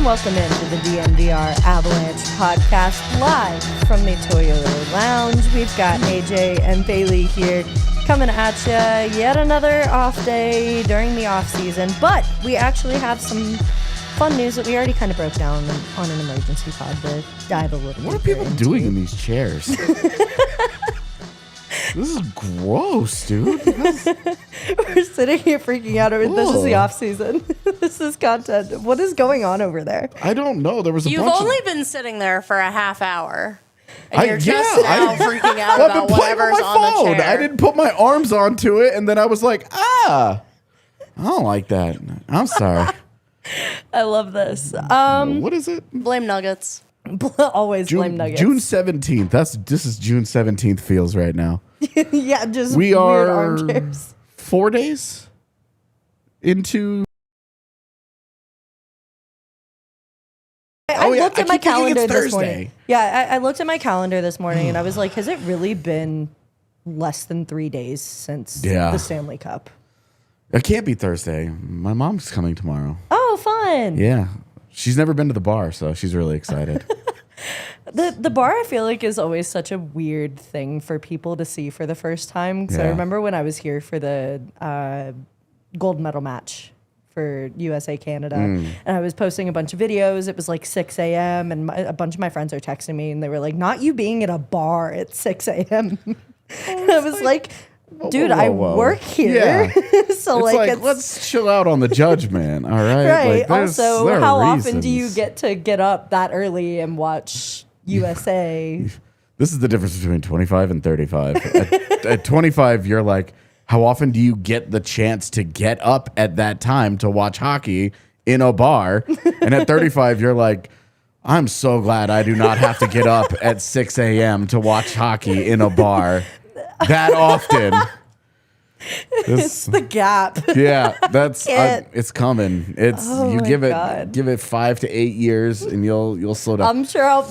Welcome into the DNVR Avalanche podcast live from the Toyota Lounge. We've got AJ and Bailey here coming at you yet another off day during the off season, but we actually have some fun news that we already kind of broke down on an emergency pod to dive a little. What are people doing in these chairs? This is gross, dude. We're sitting here freaking out over this is the off season. This is content. What is going on over there? I don't know. There was a You've bunch only been sitting there for a half hour. And you're just now freaking out about whatever's on the chair. I didn't put my arms onto it, and then I was like, I don't like that. I'm sorry. I love this. What is it? Blame Nuggets. Always blame Nuggets. June 17th. This is June 17th feels right now. Yeah, just we weird are armchairs. 4 days into. I looked at my calendar this morning. Thursday. Yeah, I looked at my calendar this morning and I was like, has it really been less than 3 days since the Stanley Cup? It can't be Thursday. My mom's coming tomorrow. Oh, fun. Yeah. She's never been to the bar, so she's really excited. The bar, I feel like, is always such a weird thing for people to see for the first time. So I remember when I was here for the gold medal match for USA Canada, and I was posting a bunch of videos. It was like 6 a.m. and a bunch of my friends are texting me, and they were like, "Not you being at a bar at 6 a.m." And I was like, dude, I work here. Yeah. So it's let's chill out on the judgment, all right? Right. Like, also, how often do you get to get up that early and watch USA? This is the difference between 25 and 35. At 25, you're like, how often do you get the chance to get up at that time to watch hockey in a bar? And at 35, you're like, I'm so glad I do not have to get up at 6 a.m. to watch hockey in a bar that often. It's the gap. Yeah, it's coming. It's give it 5 to 8 years and you'll slow down. I'm sure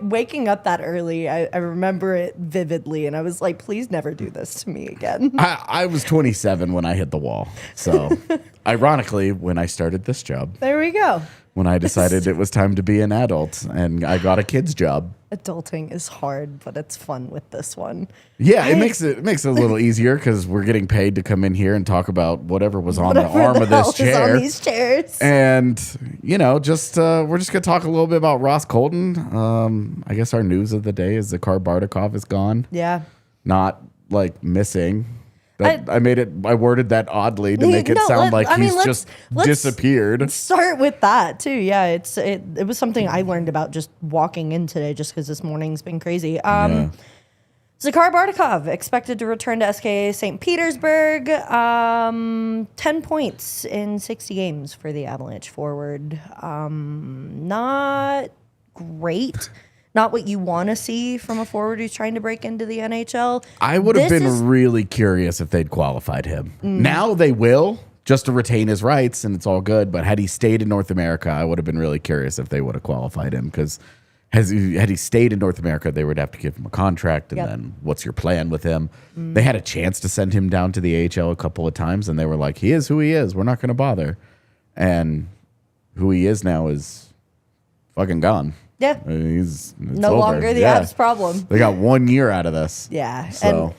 waking up that early, I remember it vividly, and I was like, please never do this to me again. I was 27 when I hit the wall. So ironically, when I started this job, there we go. When I decided it was time to be an adult and I got a kid's job. Adulting is hard, but it's fun with this one. Yeah, it makes it a little easier because we're getting paid to come in here and talk about whatever was on the arm of this chair. On these chairs. And we're just gonna talk a little bit about Ross Colton. I guess our news of the day is that Zakar Bardakov is gone. Yeah. Not like missing. I worded that oddly to make it sound like he's just disappeared. Start with that too. Yeah, it was something I learned about just walking in today, just because this morning's been crazy. Zakar Bardakov expected to return to SKA St. Petersburg. 10 points in 60 games for the Avalanche forward. Not great. Not what you want to see from a forward who's trying to break into the NHL. I would have been really curious if they'd qualified him. Now they will, just to retain his rights, and it's all good. But had he stayed in North America, I would have been really curious if they would have qualified him. Because had he stayed in North America, they would have to give him a contract. And then what's your plan with him? They had a chance to send him down to the AHL a couple of times, and they were like, he is who he is. We're not going to bother. And who he is now is fucking gone. Yeah. It's no over. longer the Avs problem. They got 1 year out of this. Yeah. So. And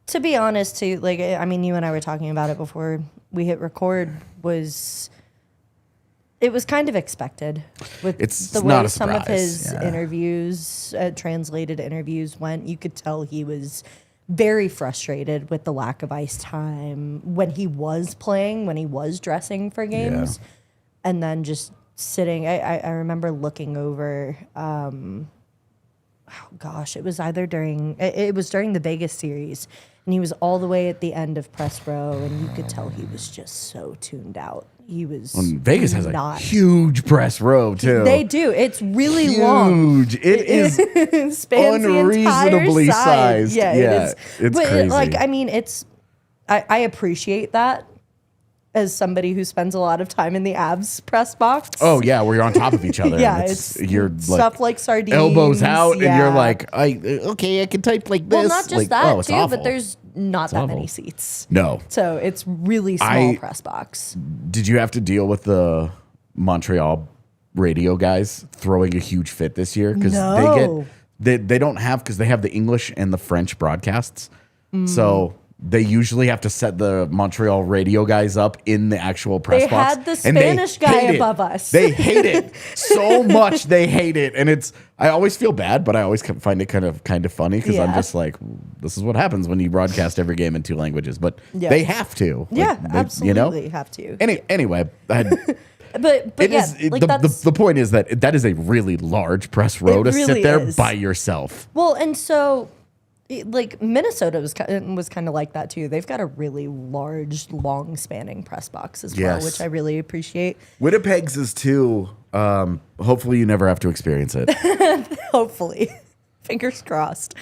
to be honest, too, like, I mean, you and I were talking about it before we hit record, it was kind of expected with the way some of his interviews, translated interviews went. You could tell he was very frustrated with the lack of ice time when he was playing, when he was dressing for games, and then just sitting. I remember looking over oh gosh, it was either it was during the Vegas series, and he was all the way at the end of press row, and you could tell he was just so tuned out. He was Vegas has a huge press row too. They do. It's really long. Huge. It is spans unreasonably the entire side. sized. Yeah, Yeah, it is. it's but crazy. like, I mean, I appreciate that as somebody who spends a lot of time in the Avs press box. Oh yeah, where you're on top of each other. Yeah, and it's you're stuff like sardines, elbows out, and yeah. you're like, okay, I can type like this. Well, not just like, that it's too, awful. but there's not that awful. many seats. No. So it's really small press box. Did you have to deal with the Montreal radio guys throwing a huge fit this year? Because No. they don't have, because they have the English and the French broadcasts. So they usually have to set the Montreal radio guys up in the actual press They box. had the and they Spanish guy hate it. above us. They hate it so much. They hate it. And I always feel bad, but I always find it kind of funny because I'm Yeah. just like, this is what happens when you broadcast every game in 2 languages. But Yeah. they have to. Yeah, Like, they, absolutely have to. Anyway, But it yeah, is- like the, that's the point is that is a really large press row It to really sit there is. by yourself. well, and so like Minnesota was kind of like that too. They've got a really large, long spanning press box as well, Yes. which I really appreciate. Winnipeg's is too. Hopefully, you never have to experience it. Hopefully, fingers crossed.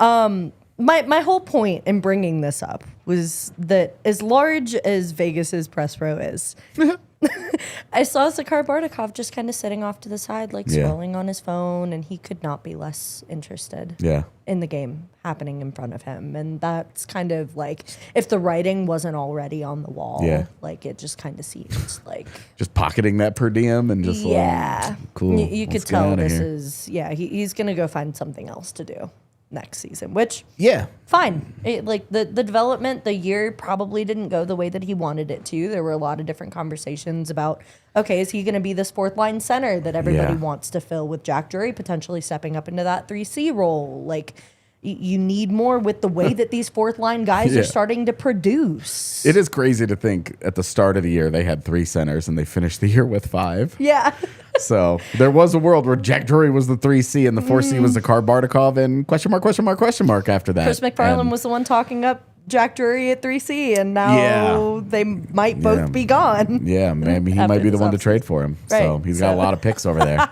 My whole point in bringing this up was that as large as Vegas's press row is, I saw Zakhar Bardakov just kind of sitting off to the side, like Yeah. scrolling on his phone, and he could not be less interested Yeah. in the game happening in front of him. And that's kind of like, if the writing wasn't already on the wall, Yeah. like it just kind of seems like, Just pocketing that per diem and just yeah, like, cool. You could let's get tell outta this here. is, yeah, he's going to go find something else to do next season, which Yeah. fine. Like the development, the year probably didn't go the way that he wanted it to. There were a lot of different conversations about, okay, is he going to be this fourth line center that everybody Yeah. wants to fill, with Jack Drury potentially stepping up into that 3C role? Like, you need more with the way that these fourth line guys Yeah. are starting to produce. It is crazy to think at the start of the year they had 3 centers and they finished the year with 5. Yeah. So there was a world where Jack Drury was the 3C and the 4C was Zakhar Bardakov and question mark after that. Chris McFarland And was the one talking up Jack Drury at 3C, and now Yeah. they might both Yeah. be gone. Yeah, maybe he After might be the this one to offseason. trade for him. So Right, he's got a so- lot of picks over there.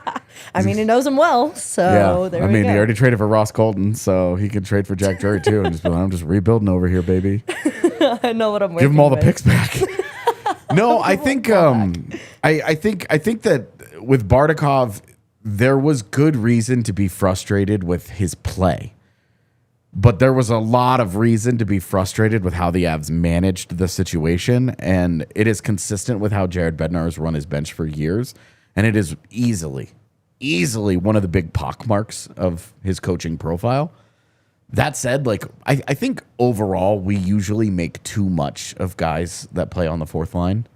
I mean, he knows him well, so Yeah, there I we mean, go. he already traded for Ross Colton, so he could trade for Jack Drury too, and just be like, I'm just rebuilding over here, baby. I know what I'm working Give him all the with. picks back. No, I think I think that with Bardakov, there was good reason to be frustrated with his play. But there was a lot of reason to be frustrated with how the Avs managed the situation, and it is consistent with how Jared Bednar has run his bench for years, and it is easily one of the big pockmarks of his coaching profile. That said, like I think overall we usually make too much of guys that play on the fourth line,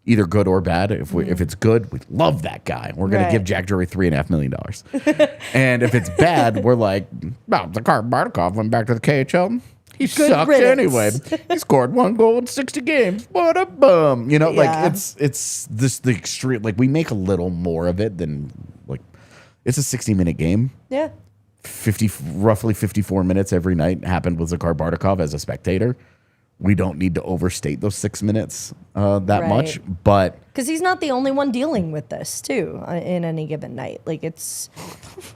either good or bad. If it's good, we love that guy. We're gonna Right. give Jack Drury $3.5 million. And if it's bad, we're like, well, Zakhar Bardakov went back to the KHL. He sucked anyway. riddance. He scored 1 goal in 60 games. What a bum! You know, Yeah. like it's this the extreme. Like we make a little more of it than like it's a 60-minute game. Yeah. Roughly 54 minutes every night happened with Zakhar Bardakov as a spectator. We don't need to overstate those 6 minutes that Right. much, but Because he's not the only one dealing with this, too, in any given night. Like, it's.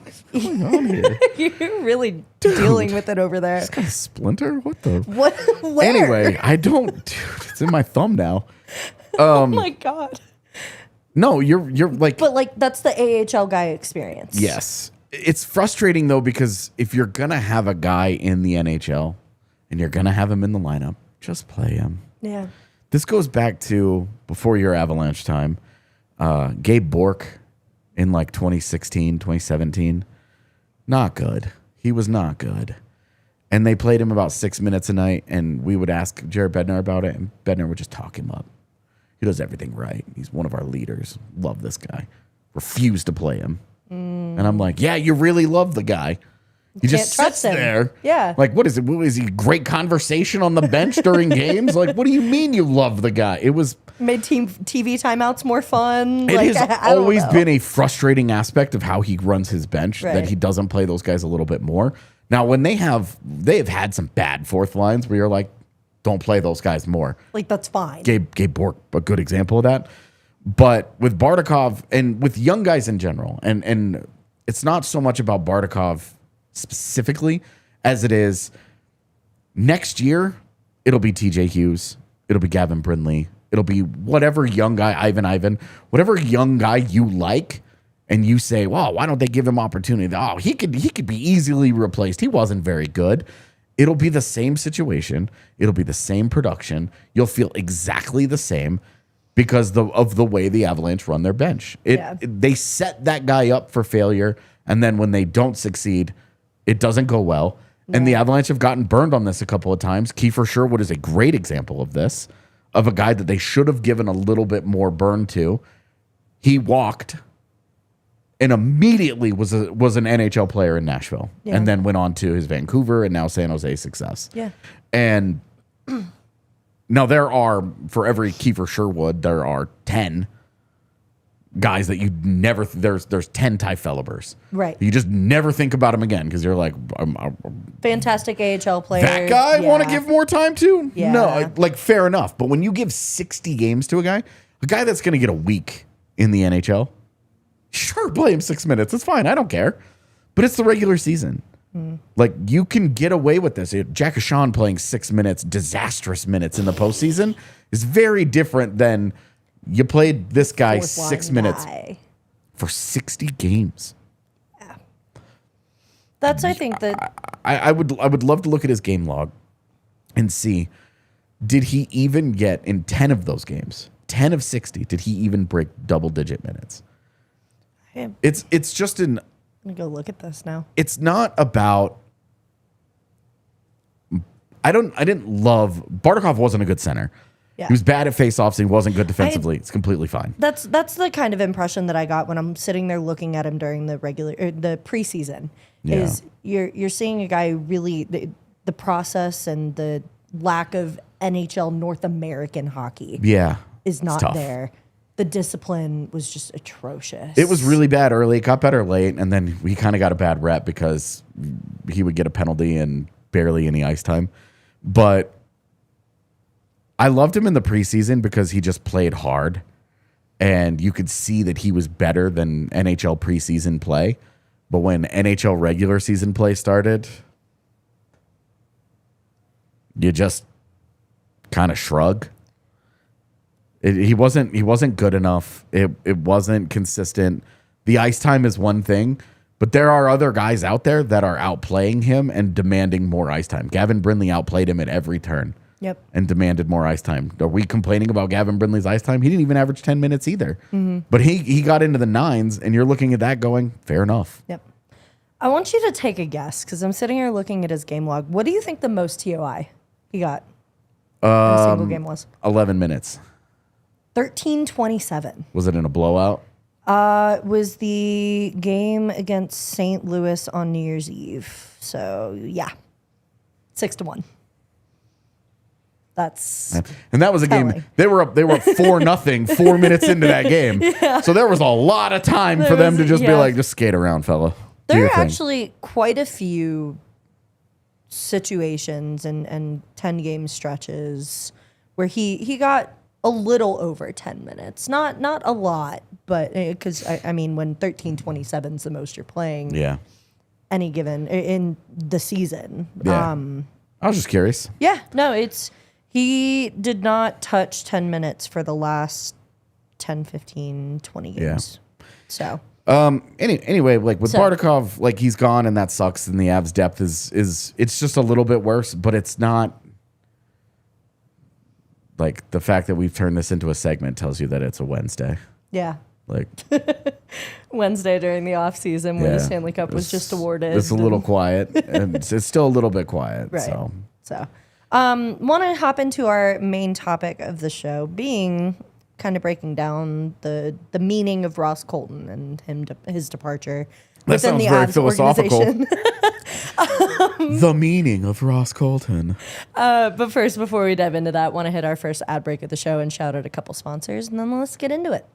what's going on here? You're really dealing with it over there. Got a splinter? What the? What? Where? Anyway, I don't. Dude, it's in my thumb now. Oh my God. No, you're like. But, like, that's the AHL guy experience. Yes. It's frustrating, though, because if you're going to have a guy in the NHL and you're going to have him in the lineup, just play him. Yeah. This goes back to before your Avalanche time. Gabe Bork in like 2016, 2017. Not good. He was not good. And they played him about 6 minutes a night, and we would ask Jared Bednar about it, and Bednar would just talk him up. He does everything right. He's one of our leaders. Love this guy. Refuse to play him. And I'm like, yeah, you really love the guy. He just Can't trust sits him. there. Yeah. Like, what is it? Is he great conversation on the bench during games? Like, what do you mean you love the guy? It was. Made TV timeouts more fun. It Like, has I don't always know. been a frustrating aspect of how he runs his bench that Right. he doesn't play those guys a little bit more. Now, when they have had some bad fourth lines where you're like, don't play those guys more. Like, that's fine. Gabe Bork, a good example of that. But with Bardakov and with young guys in general, and it's not so much about Bardakov specifically as it is next year, it'll be TJ Hughes, it'll be Gavin Brindley, it'll be whatever young guy, Ivan, whatever young guy you like, and you say, wow, why don't they give him opportunity? Oh, he could be easily replaced. He wasn't very good. It'll be the same situation. It'll be the same production. You'll feel exactly the same because of the way the Avalanche run their bench. They set that guy up for failure, and then when they don't succeed, it doesn't go well. And the Avalanche have gotten burned on this a couple of times. Kiefer Sherwood is a great example of this, of a guy that they should have given a little bit more burn to. He walked and immediately was an NHL player in Nashville, and then went on to his Vancouver and now San Jose success. Yeah. And now there are, for every Kiefer Sherwood, there are 10 guys that you never, there's 10 Ty Felibers. Right. You just never think about him again because you're like, Fantastic AHL player. that guy want to give more time to? Yeah. No, like fair enough. But when you give 60 games to a guy that's going to get a week in the NHL, sure, play him 6 minutes. It's fine. I don't care. But it's the regular season. Like, you can get away with this. Jack Ashawn playing 6 minutes, disastrous minutes in the postseason is very different than you played this guy Fourth 6 line minutes guy. for 60 games. That's, I think, that I would love to look at his game log and see, did he even get in 10 of those games, 10 of 60, did he even break double-digit minutes? I'm It's just an gonna go look at this now. it's not about I didn't love Bardakov wasn't a good center. Yeah. He was bad at faceoffs and he wasn't good defensively. It's completely fine. That's the kind of impression that I got when I'm sitting there looking at him during the the preseason. Yeah. Is you're seeing a guy who really the process and the lack of NHL North American hockey Yeah. is it's not tough. there. The discipline was just atrocious. It was really bad early. It got better late, and then he kind of got a bad rep because he would get a penalty and barely any ice time. But I loved him in the preseason because he just played hard, and you could see that he was better than NHL preseason play. But when NHL regular season play started, you just kind of shrug. He wasn't good enough. It wasn't consistent. The ice time is one thing, but there are other guys out there that are outplaying him and demanding more ice time. Gavin Brindley outplayed him at every turn. Yep. And demanded more ice time. Are we complaining about Gavin Brindley's ice time? He didn't even average 10 minutes either. But he got into the nines, and you're looking at that going, fair enough. Yep. I want you to take a guess because I'm sitting here looking at his game log. What do you think the most TOI he got in a single game was? 11 minutes. 13:27. Was it in a blowout? It was the game against St. Louis on New Year's Eve. So yeah, 6-1. That's And that was a game. Telling. They were up 4-0 4 minutes into that game. So there was a lot of time for them to just be like, just skate around, fella. Do there your are thing. actually quite a few situations and 10 game stretches where he got a little over 10 minutes. Not a lot, but because I mean, when 13:27 is the most you're playing Yeah. any given in the season. Yeah. I was just curious. Yeah, no, he did not touch 10 minutes for the last 10, 15, 20 games. So Anyway, like with So- Bardakov, like he's gone and that sucks. And the Avs depth is it's just a little bit worse, but it's not like the fact that we've turned this into a segment tells you that it's a Wednesday. yeah, Like Wednesday during the off season when yeah, the Stanley Cup was just awarded. It's a little quiet, and it's still a little bit quiet. Right. So want to hop into our main topic of the show being kind of breaking down the meaning of Ross Colton and his departure That within sounds the very Avs philosophical. organization. The meaning of Ross Colton. But first, before we dive into that, want to hit our first ad break of the show and shout out a couple sponsors, and then let's get into it.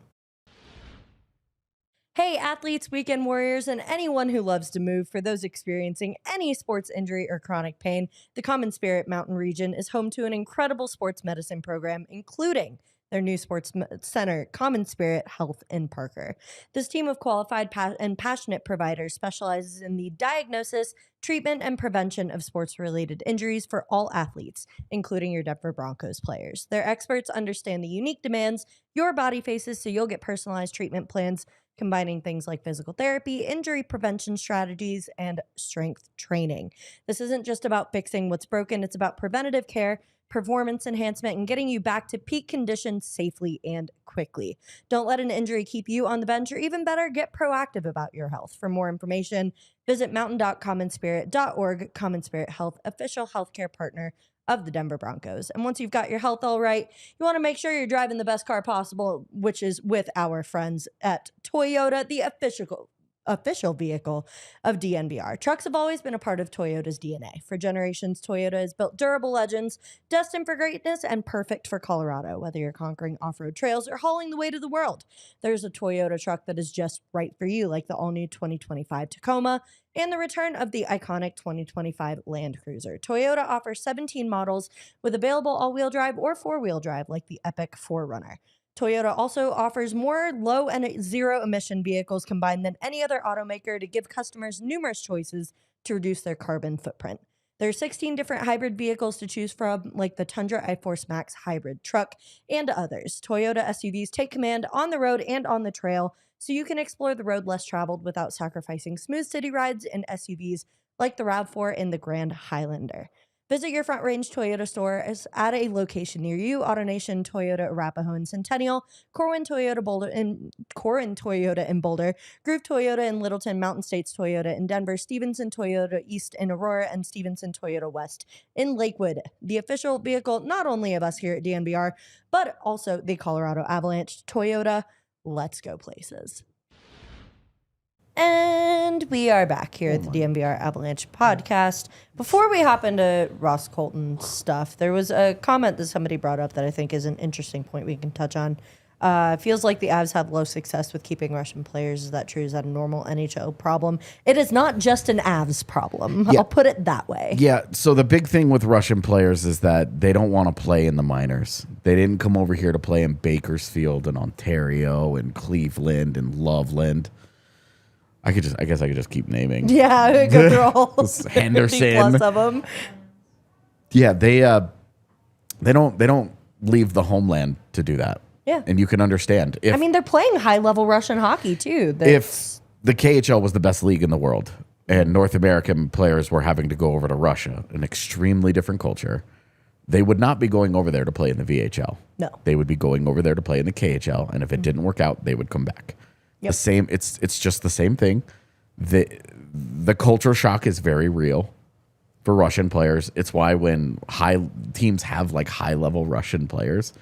Hey, athletes, weekend warriors, and anyone who loves to move. For those experiencing any sports injury or chronic pain, the Common Spirit Mountain region is home to an incredible sports medicine program, including their new sports center, Common Spirit Health in Parker. This team of qualified and passionate providers specializes in the diagnosis, treatment, and prevention of sports-related injuries for all athletes, including your Denver Broncos players. Their experts understand the unique demands your body faces, so you'll get personalized treatment plans combining things like physical therapy, injury prevention strategies, and strength training. This isn't just about fixing what's broken, it's about preventative care, performance enhancement, and getting you back to peak condition safely and quickly. Don't let an injury keep you on the bench, or even better, get proactive about your health. For more information, visit mountain.commonspirit.org. Common Spirit Health, official healthcare partner of the Denver Broncos. And once you've got your health all right, you want to make sure you're driving the best car possible, which is with our friends at Toyota, the official vehicle of DNVR. Trucks have always been a part of Toyota's DNA. For generations, Toyota has built durable legends, destined for greatness and perfect for Colorado. Whether you're conquering off-road trails or hauling the weight of the world, there's a Toyota truck that is just right for you, like the all-new 2025 Tacoma and the return of the iconic 2025 Land Cruiser. Toyota offers 17 models with available all-wheel drive or four-wheel drive, like the Epic 4Runner. Toyota also offers more low and zero emission vehicles combined than any other automaker to give customers numerous choices to reduce their carbon footprint. There are 16 different hybrid vehicles to choose from, like the Tundra iForce Max hybrid truck and others. Toyota SUVs take command on the road and on the trail, so you can explore the road less traveled without sacrificing smooth city rides in SUVs like the RAV4 and the Grand Highlander. Visit your Front Range Toyota store at a location near you. AutoNation, Toyota, Arapahoe, and Centennial, Corwin Toyota in Boulder, Groove Toyota in Littleton, Mountain States Toyota in Denver, Stevenson Toyota East in Aurora, and Stevenson Toyota West in Lakewood. The official vehicle not only of us here at DNVR, but also the Colorado Avalanche. Toyota, let's go places. And we are back here at the DNVR Avalanche podcast. Before we hop into Ross Colton stuff, there was a comment that somebody brought up that I think is an interesting point we can touch on. It feels like the Avs had low success with keeping Russian players. Is that true? Is that a normal NHL problem? It is not just an Avs problem. Yeah. I'll put it that way. Yeah, so the big thing with Russian players is that they don't want to play in the minors. They didn't come over here to play in Bakersfield and Ontario and Cleveland and Loveland. I guess I could just keep naming. Yeah, go through all Henderson plus of them. Yeah, they don't leave the homeland to do that. Yeah, and you can understand. I mean, they're playing high level Russian hockey too. If the KHL was the best league in the world, and North American players were having to go over to Russia, an extremely different culture, they would not be going over there to play in the VHL. No, they would be going over there to play in the KHL, and if it didn't work out, they would come back. Yep. The same. It's just the same thing. The culture shock is very real for Russian players. It's why when teams have like high level Russian players,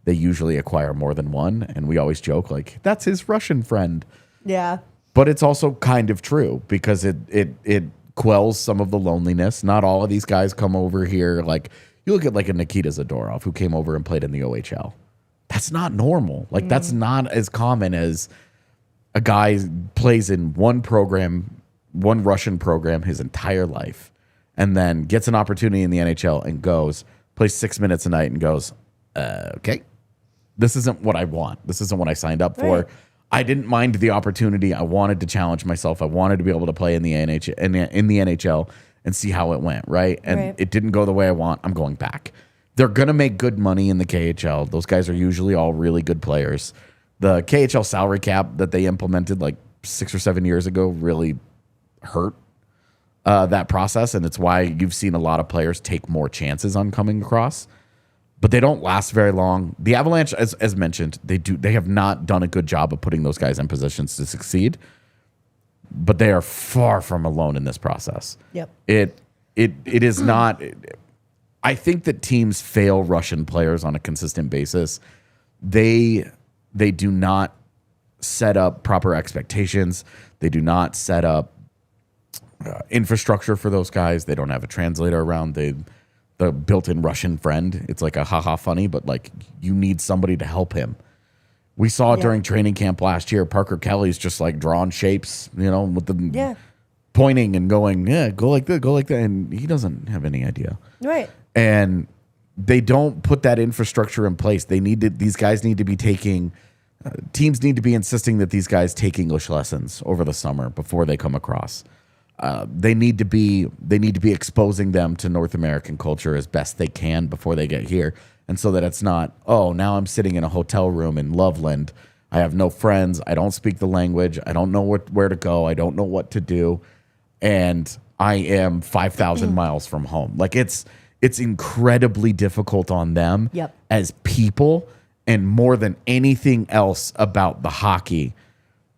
they usually acquire more than one, and we always joke like that's his Russian friend. Yeah. But it's also kind of true because it quells some of the loneliness. Not all of these guys come over here. Like you look at like a Nikita Zadorov who came over and played in the OHL. That's not normal. Like that's not as common as a guy plays in one Russian program his entire life, and then gets an opportunity in the NHL and plays 6 minutes a night and goes, okay, this isn't what I want. This isn't what I signed up for. Right. I didn't mind the opportunity. I wanted to challenge myself. I wanted to be able to play in the NHL and see how it went, right? And it didn't go the way I want. I'm going back. They're going to make good money in the KHL. Those guys are usually all really good players. The KHL salary cap that they implemented like 6 or 7 years ago really hurt that process, and it's why you've seen a lot of players take more chances on coming across, but they don't last very long. The Avalanche, as mentioned, they have not done a good job of putting those guys in positions to succeed, but they are far from alone in this process. Yep. It is not. I think that teams fail Russian players on a consistent basis they do not set up proper expectations. They do not set up infrastructure for those guys. They don't have a translator around. The built-in Russian friend. It's like a haha funny, but like you need somebody to help him. We saw it during training camp last year. Parker Kelly's just like drawing shapes, with the pointing and going, go like that, and he doesn't have any idea. Right. And they don't put that infrastructure in place. These guys need to be taking. Teams need to be insisting that these guys take English lessons over the summer before they come across. They need to be exposing them to North American culture as best they can before they get here, and so that it's not, now I'm sitting in a hotel room in Loveland. I have no friends. I don't speak the language. I don't know where to go. I don't know what to do, and I am 5,000 miles from home. Like it's incredibly difficult on them as people. And more than anything else about the hockey,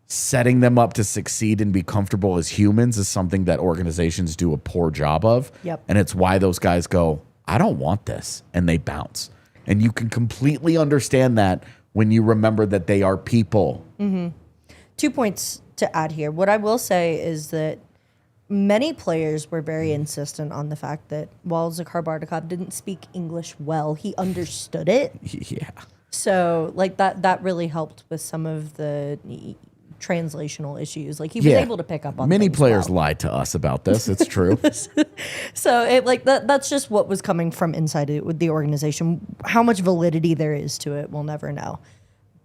setting them up to succeed and be comfortable as humans is something that organizations do a poor job of. And it's why those guys go, I don't want this. And they bounce. And you can completely understand that when you remember that they are people. 2 points to add here. What I will say is that many players were very insistent on the fact that while Zakhar Bardakov didn't speak English well, he understood it. Yeah. So like that really helped with some of the translational issues. Like he was able to pick up on many players well. lied to us about this. It's true. So that's just what was coming from inside it with the organization. How much validity there is to it, we'll never know.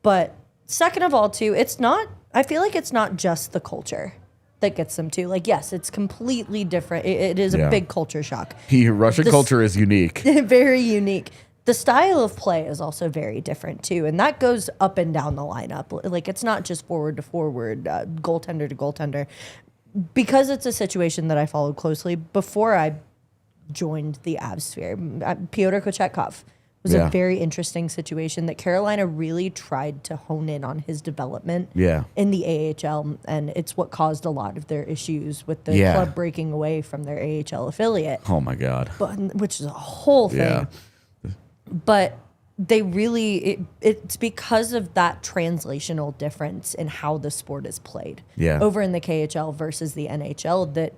But second of all, too, I feel like it's not just the culture that gets them to. Like, yes, it's completely different. It is a big culture shock. Russian culture is unique. Very unique. The style of play is also very different, too. And that goes up and down the lineup. Like, it's not just forward to forward, goaltender to goaltender. Because it's a situation that I followed closely before I joined the Avsphere. Pyotr Kochetkov was a very interesting situation that Carolina really tried to hone in on his development in the AHL. And it's what caused a lot of their issues with the club breaking away from their AHL affiliate. Oh, my God. Which is a whole thing. Yeah. But they really, it's because of that translational difference in how the sport is played over in the KHL versus the NHL that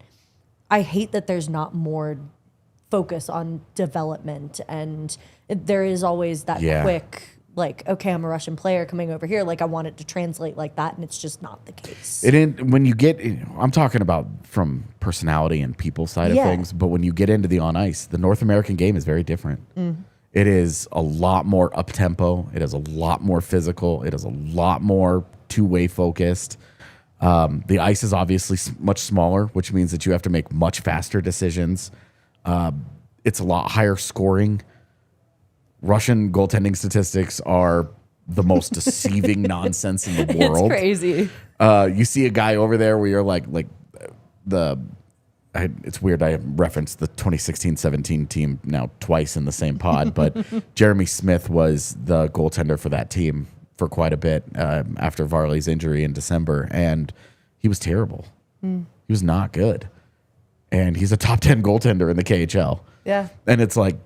I hate that there's not more focus on development. And there is always that quick, like, okay, I'm a Russian player coming over here. Like, I want it to translate like that. And it's just not the case. I'm talking about from personality and people side of things. But when you get into the on ice, the North American game is very different. It is a lot more up-tempo. It is a lot more physical. It is a lot more two-way focused. The ice is obviously much smaller, which means that you have to make much faster decisions. It's a lot higher scoring. Russian goaltending statistics are the most deceiving nonsense in the world. It's crazy. You see a guy over there where you're it's weird. I referenced the 2016-17 team now twice in the same pod, but Jeremy Smith was the goaltender for that team for quite a bit after Varley's injury in December, and he was terrible. He was not good. And he's a top 10 goaltender in the KHL. Yeah. And it's like,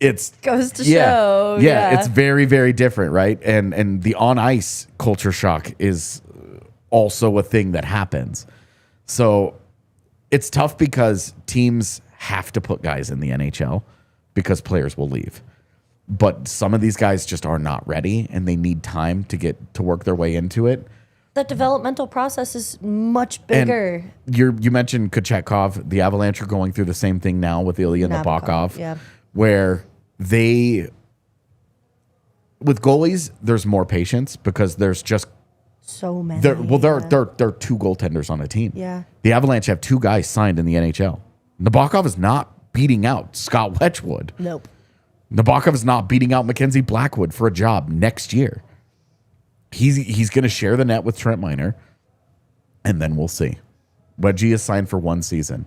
goes to show. Yeah, it's very, very different, right? And the on-ice culture shock is also a thing that happens. So it's tough because teams have to put guys in the NHL because players will leave. But some of these guys just are not ready, and they need time to work their way into it. The developmental process is much bigger. And you mentioned Kochetkov. The Avalanche are going through the same thing now with Ilya Nabokov, where with goalies, there's more patience because there's just so many. There are two goaltenders on a team. Yeah. The Avalanche have two guys signed in the NHL. Nabokov is not beating out Scott Wedgwood. Nope. Nabokov is not beating out Mackenzie Blackwood for a job next year. He's going to share the net with Trent Miner, and then we'll see. Wedgie is signed for 1 season,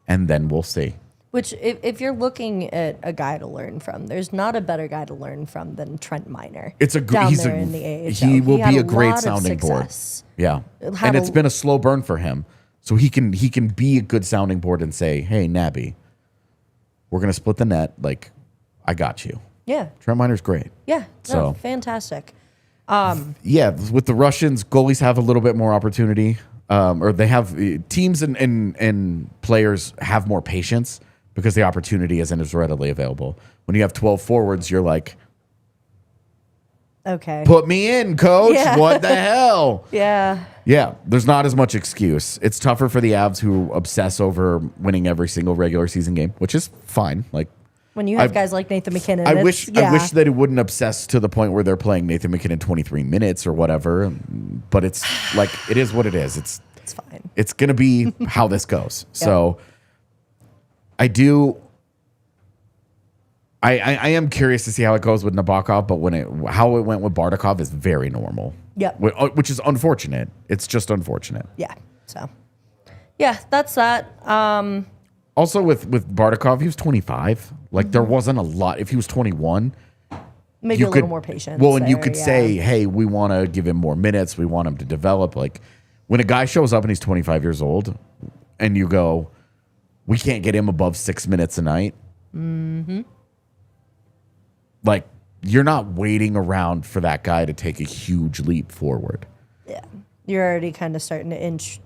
and then we'll see. Which, if you're looking at a guy to learn from, there's not a better guy to learn from than Trent Miner. In the AHL. He will be a great sounding board. Yeah, and it's been a slow burn for him, so he can be a good sounding board and say, "Hey, Nabby, we're gonna split the net. Like, I got you. Yeah. Trent Miner's great. Yeah. So- No, fantastic. Yeah, with the Russians, goalies have a little bit more opportunity, or they have teams and players have more patience because the opportunity isn't as readily available. When you have 12 forwards, you're like, Okay. put me in, coach. Yeah. What the hell? Yeah. Yeah, there's not as much excuse. It's tougher for the Avs who obsess over winning every single regular season game, which is fine. Like, When you have I- guys like Nathan McKinnon. I wish yeah. that it wouldn't obsess to the point where they're playing Nathan McKinnon 23 minutes or whatever. But it's like it is what it is. It's fine. It's gonna be how this goes. So I do. I am curious to see how it goes with Nabokov, but how it went with Bardakov is very normal. Yep. Which is unfortunate. It's just unfortunate. Yeah. So, yeah, that's that. Also, with Bardakov, he was 25. Like, there wasn't a lot. If he was 21, Maybe a little more patience. Well, and you there, could yeah. say, hey, we want to give him more minutes. We want him to develop. Like, when a guy shows up and he's 25 years old and you go, we can't get him above 6 minutes a night. Mm-hmm. Like, you're not waiting around for that guy to take a huge leap forward. Yeah. You're already kind of starting to inch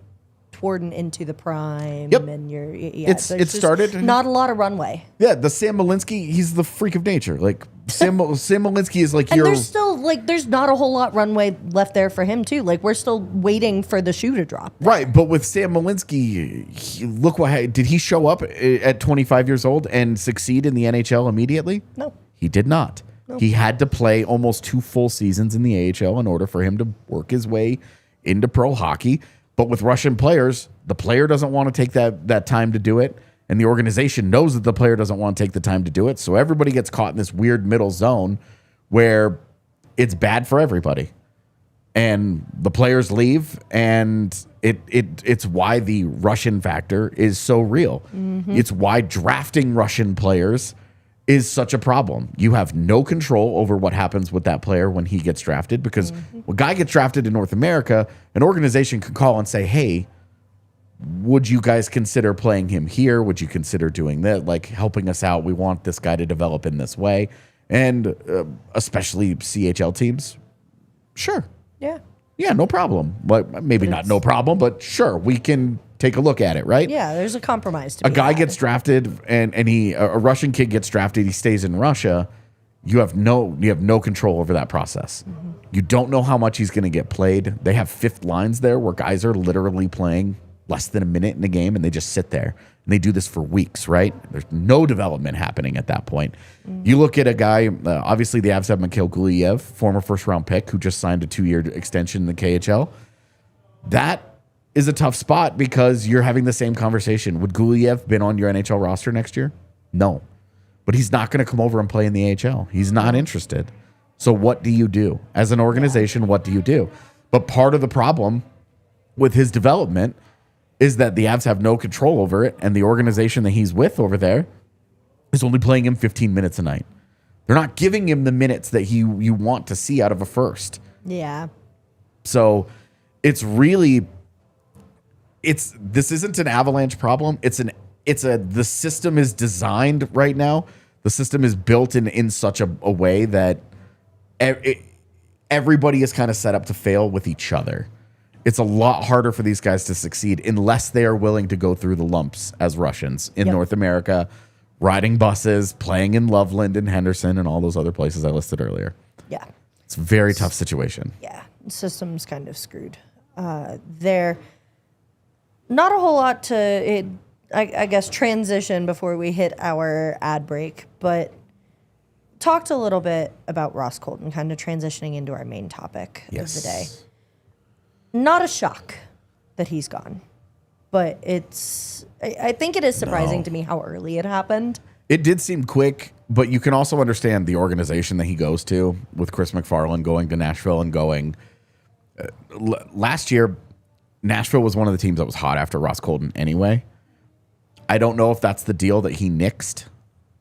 toward and into the prime. Yep. And you're, It there's just started- Not a lot of runway. Yeah, the Sam Malinsky, he's the freak of nature. Like, Sam Malinsky is like And your... there's still, there's not a whole lot runway left there for him, too. Like, we're still waiting for the shoe to drop. Right, but with Sam Malinsky, look what did he show up at 25 years old and succeed in the NHL immediately? No. He did not. He had to play almost 2 full seasons in the AHL in order for him to work his way into pro hockey. But with Russian players, the player doesn't want to take that time to do it, and the organization knows that the player doesn't want to take the time to do it. So everybody gets caught in this weird middle zone where it's bad for everybody. And the players leave, and it's why the Russian factor is so real. Mm-hmm. It's why drafting Russian players is such a problem. You have no control over what happens with that player when he gets drafted, because when a guy gets drafted in North America, an organization can call and say, hey, would you guys consider playing him here? Would you consider doing that? Like, helping us out. We want this guy to develop in this way. And especially CHL teams. Sure. Yeah. Yeah, no problem. But maybe not no problem, but sure, we can take a look at it, right? Yeah, there's a compromise to A be guy had. gets drafted and a Russian kid gets drafted, he stays in Russia. You have no control over that process. Mm-hmm. You don't know how much he's going to get played. They have fifth lines there where guys are literally playing less than a minute in the game and they just sit there. And they do this for weeks, right? There's no development happening at that point. You look at a guy, obviously the Avs have Mikhail Guliev, former first-round pick, who just signed a 2-year extension in the KHL. That is a tough spot because you're having the same conversation. Would Guliev been on your NHL roster next year? No. But he's not going to come over and play in the AHL. He's not interested. So what do you do? As an organization, what do you do? But part of the problem with his development is that the Avs have no control over it, and the organization that he's with over there is only playing him 15 minutes a night. They're not giving him the minutes that you want to see out of a first. Yeah. So it's really this isn't an Avalanche problem. The system is designed right now. The system is built in such a way that everybody is kind of set up to fail with each other. It's a lot harder for these guys to succeed unless they are willing to go through the lumps as Russians in North America, riding buses, playing in Loveland and Henderson and all those other places I listed earlier. Yeah. It's a very tough situation. Yeah. The system's kind of screwed. There, not a whole lot to, I guess, transition before we hit our ad break, but talked a little bit about Ross Colton, kind of transitioning into our main topic of the day. Not a shock that he's gone, but I think it is surprising to me how early it happened. It did seem quick, but you can also understand the organization that he goes to with Chris McFarland going to Nashville and going. Last year, Nashville was one of the teams that was hot after Ross Colton anyway. I don't know if that's the deal that he nixed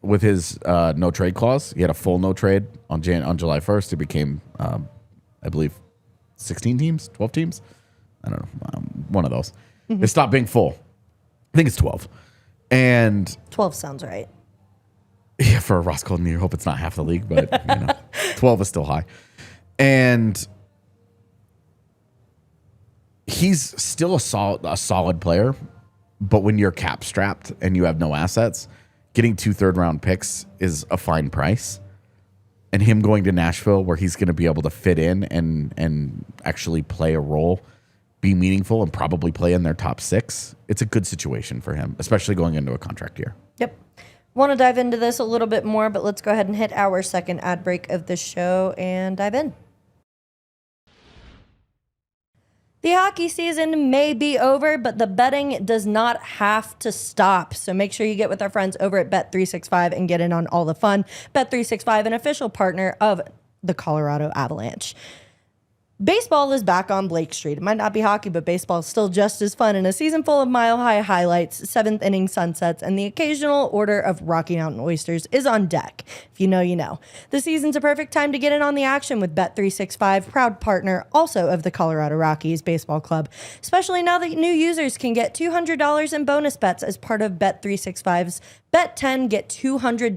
with his no trade clause. He had a full no trade on July 1st. It became, I believe, 16 teams, 12 teams. I don't know. One of those. It stopped being full. I think it's 12. And 12 sounds right. Yeah, for a Ross Colton, you hope it's not half the league, but 12 is still high. And he's still a solid player, but when you're cap strapped and you have no assets, getting 2 third-round picks is a fine price. And him going to Nashville, where he's going to be able to fit in and actually play a role, be meaningful, and probably play in their top 6, it's a good situation for him, especially going into a contract year. Yep. Want to dive into this a little bit more, but let's go ahead and hit our second ad break of the show and dive in. The hockey season may be over, but the betting does not have to stop. So make sure you get with our friends over at Bet365 and get in on all the fun. Bet365, an official partner of the Colorado Avalanche. Baseball is back on Blake Street. It might not be hockey, but baseball is still just as fun in a season full of mile-high highlights, 7th inning sunsets, and the occasional order of Rocky Mountain oysters is on deck. If you know, you know. The season's a perfect time to get in on the action with Bet365, proud partner also of the Colorado Rockies Baseball Club, especially now that new users can get $200 in bonus bets as part of Bet365's Bet 10, get $200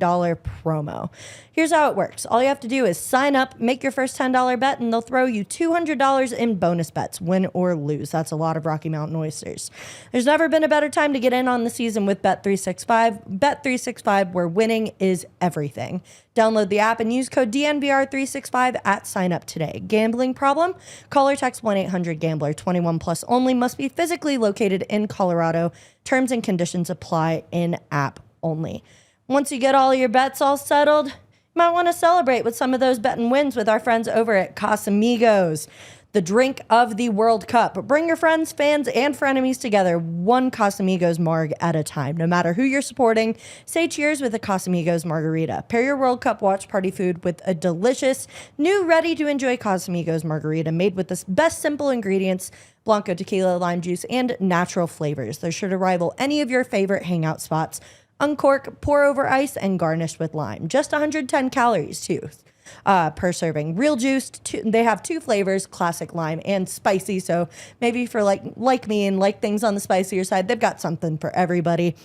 promo. Here's how it works. All you have to do is sign up, make your first $10 bet, and they'll throw you $200 in bonus bets, win or lose. That's a lot of Rocky Mountain oysters. There's never been a better time to get in on the season with Bet365. Bet365, where winning is everything. Download the app and use code DNVR365 at sign up today. Gambling problem? Call or text 1-800-GAMBLER. 21 plus only. Must be physically located in Colorado. Terms and conditions apply. In app only. Once you get all your bets all settled, you might want to celebrate with some of those bet and wins with our friends over at Casamigos, the drink of the World Cup. Bring your friends, fans, and frenemies together, one Casamigos marg at a time. No matter who you're supporting, say cheers with a Casamigos margarita. Pair your World Cup watch party food with a delicious, new, ready-to-enjoy Casamigos margarita made with the best simple ingredients, Blanco tequila, lime juice, and natural flavors. They're sure to rival any of your favorite hangout spots. Uncork, pour over ice, and garnish with lime. Just 110 calories, too, per serving. Real juiced. They have 2 flavors, classic lime and spicy. So maybe for like me and like things on the spicier side, they've got something for everybody.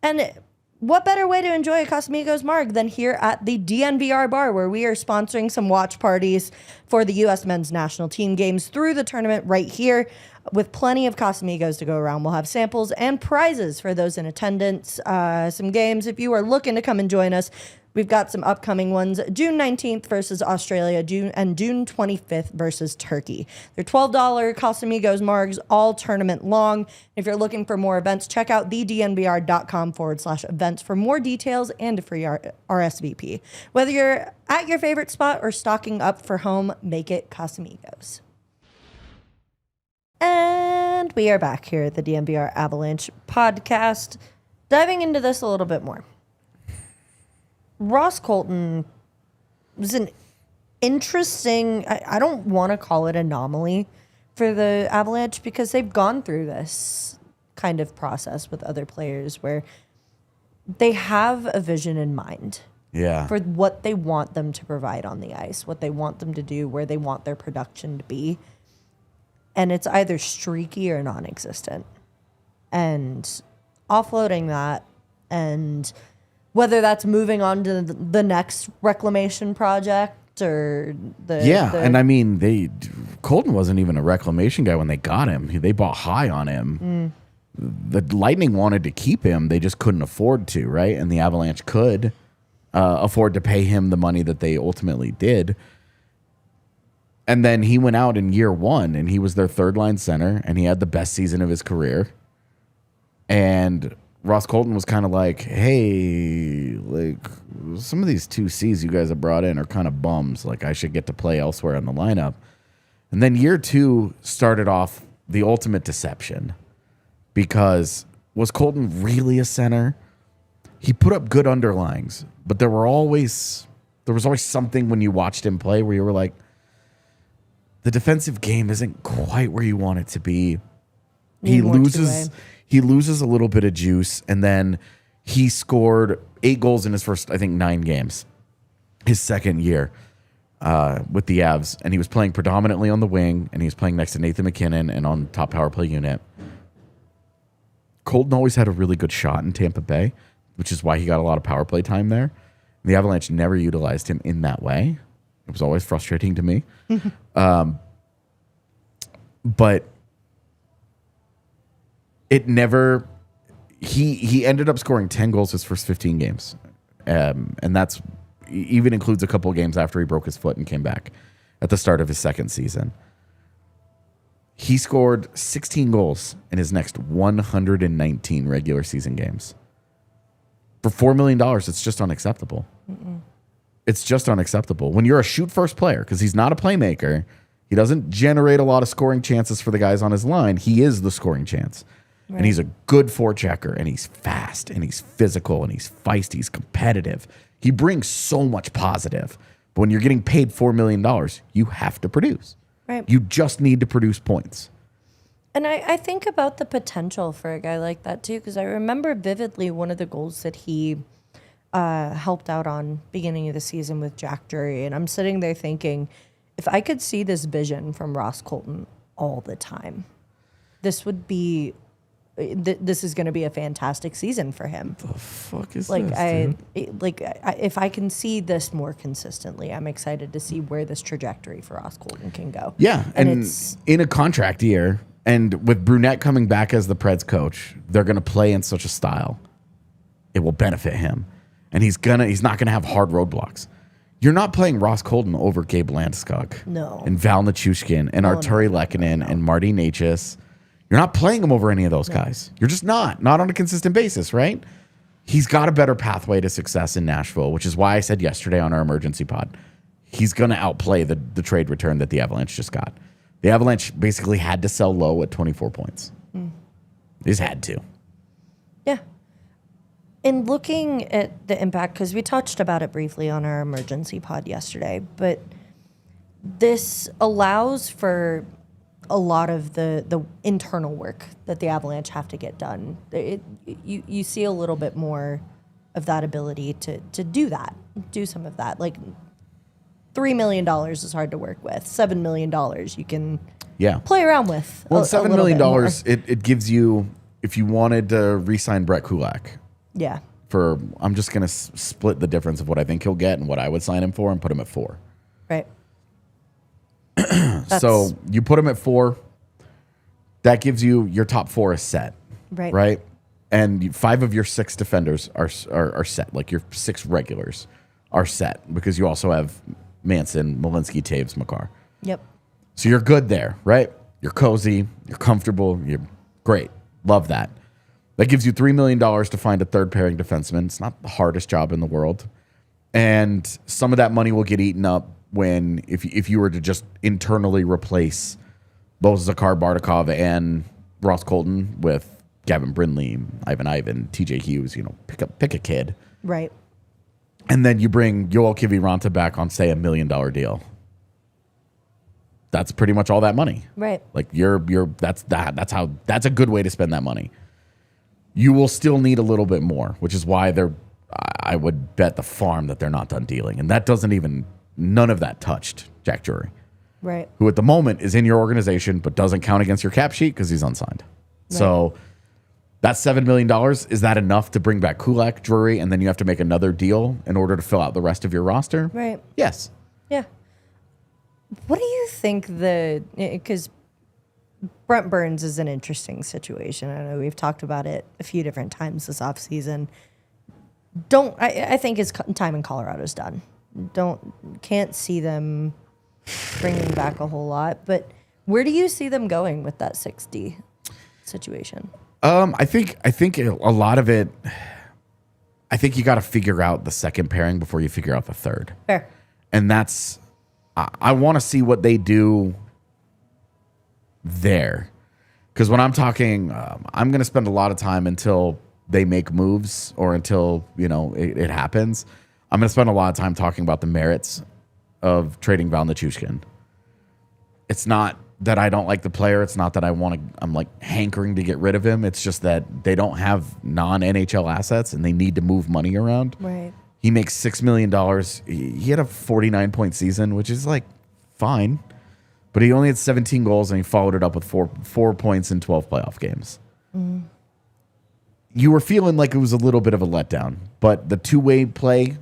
And what better way to enjoy a Casamigos marg than here at the DNVR bar, where we are sponsoring some watch parties for the U.S. men's national team games through the tournament right here. With plenty of Casamigos to go around. We'll have samples and prizes for those in attendance. Some games, if you are looking to come and join us, we've got some upcoming ones. June 19th versus Australia, June 25th versus Turkey. They're $12 Casamigos margs all tournament long. If you're looking for more events, check out thednvr.com/events for more details and a free RSVP. Whether you're at your favorite spot or stocking up for home, make it Casamigos. And we are back here at the DNVR Avalanche podcast, diving into this a little bit more. Ross Colton was an interesting, I don't want to call it anomaly for the Avalanche, because they've gone through this kind of process with other players where they have a vision in mind. Yeah. For what they want them to provide on the ice, what they want them to do, where they want their production to be. And it's either streaky or non-existent. And offloading that, and whether that's moving on to the next reclamation project or and I mean, Colton wasn't even a reclamation guy when they got him. They bought high on him. The Lightning wanted to keep him. They just couldn't afford to, right? And the Avalanche could afford to pay him the money that they ultimately did. And then he went out in year 1, and he was their third-line center, and he had the best season of his career. And Ross Colton was kind of like, hey, like, some of these 2Cs you guys have brought in are kind of bums. Like, I should get to play elsewhere in the lineup. And then year 2 started off the ultimate deception, because was Colton really a center? He put up good underlings, but there was always something when you watched him play where you were like, the defensive game isn't quite where you want it to be. He loses a little bit of juice, and then he scored 8 goals in his first, I think, 9 games, his second year with the Avs, and he was playing predominantly on the wing, and he was playing next to Nathan McKinnon and on top power play unit. Colton always had a really good shot in Tampa Bay. which is why he got a lot of power play time there. The Avalanche never utilized him in that way. It was always frustrating to me. But it never. He ended up scoring 10 goals his first 15 games, and that's even includes a couple of games after he broke his foot and came back at the start of his second season. He scored 16 goals in his next 119 regular season games. For $4 million, it's just unacceptable. It's just unacceptable. When you're a shoot-first player, because he's not a playmaker, he doesn't generate a lot of scoring chances for the guys on his line. He is the scoring chance. Right. And he's a good forechecker, and he's fast, and he's physical, and he's feisty, he's competitive. He brings so much positive. But when you're getting paid $4 million, you have to produce. Right. You just need to produce points. And I think about the potential for a guy like that, too, because I remember vividly one of the goals that he helped out on beginning of the season with Jack Drury. And I'm sitting there thinking, if I could see this vision from Ross Colton all the time, this would be... this is going to be a fantastic season for him. The fuck is like this, if I can see this more consistently, I'm excited to see where this trajectory for Ross Colton can go. Yeah, and it's in a contract year, and with Brunette coming back as the Preds coach, they're going to play in such a style. It will benefit him, and he's not gonna have hard roadblocks. You're not playing Ross Colton over Gabe Landeskog, no, and Val Nichushkin, and Arturi Lehkonen, and Marty Necas. You're not playing him over any of those guys. You're just not on a consistent basis, right? He's got a better pathway to success in Nashville, which is why I said yesterday on our emergency pod, he's going to outplay the trade return that the Avalanche just got. The Avalanche basically had to sell low at 24 points. They just had to. Yeah. In looking at the impact, because we touched about it briefly on our emergency pod yesterday, but this allows for a lot of the internal work that the Avalanche have to get done. You see a little bit more of that ability to do some of that. Like $3 million is hard to work with. $7 million you can play around with. Well, $7 million, it gives you, if you wanted to re-sign Brett Kulak. Yeah. I'm just going to split the difference of what I think he'll get and what I would sign him for and put him at 4. Right. So you put him at 4. That gives you your top 4 is set. Right. Right. And 5 of your 6 defenders are set. Like your 6 regulars are set because you also have Manson, Malinsky, Taves, Makar. Yep. So you're good there, right? You're cozy. You're comfortable. You're great. Love that. That gives you $3 million to find a third pairing defenseman. It's not the hardest job in the world. And some of that money will get eaten up when if you were to just internally replace both Zakhar Bardakov and Ross Colton with Gavin Brindley, Ivan, TJ Hughes, pick a kid. Right. And then you bring Yoel Kiviranta back on, say, $1 million deal. That's pretty much all that money. Right. Like that's a good way to spend that money. You will still need a little bit more, which is why I would bet the farm that they're not done dealing. And that none of that touched Jack Drury. Right. Who at the moment is in your organization but doesn't count against your cap sheet because he's unsigned. Right. So that's $7 million. Is that enough to bring back Kulak, Drury, and then you have to make another deal in order to fill out the rest of your roster? Right. Yes. Yeah. What do you think because Brent Burns is an interesting situation. I know we've talked about it a few different times this offseason. I think his time in Colorado is done. Can't see them bringing back a whole lot. But where do you see them going with that 6D situation? I think a lot of it. I think you got to figure out the second pairing before you figure out the third. Fair. And that's. I want to see what they do there, because when I'm talking, I'm going to spend a lot of time until they make moves or until it happens. I'm going to spend a lot of time talking about the merits of trading Val Nichushkin. It's not that I don't like the player. It's not that I'm like hankering to get rid of him. It's just that they don't have non-NHL assets and they need to move money around. Right. He makes $6 million. He had a 49-point season, which is like fine. But he only had 17 goals and he followed it up with 4 points in 12 playoff games. you were feeling like it was a little bit of a letdown, but the two-way play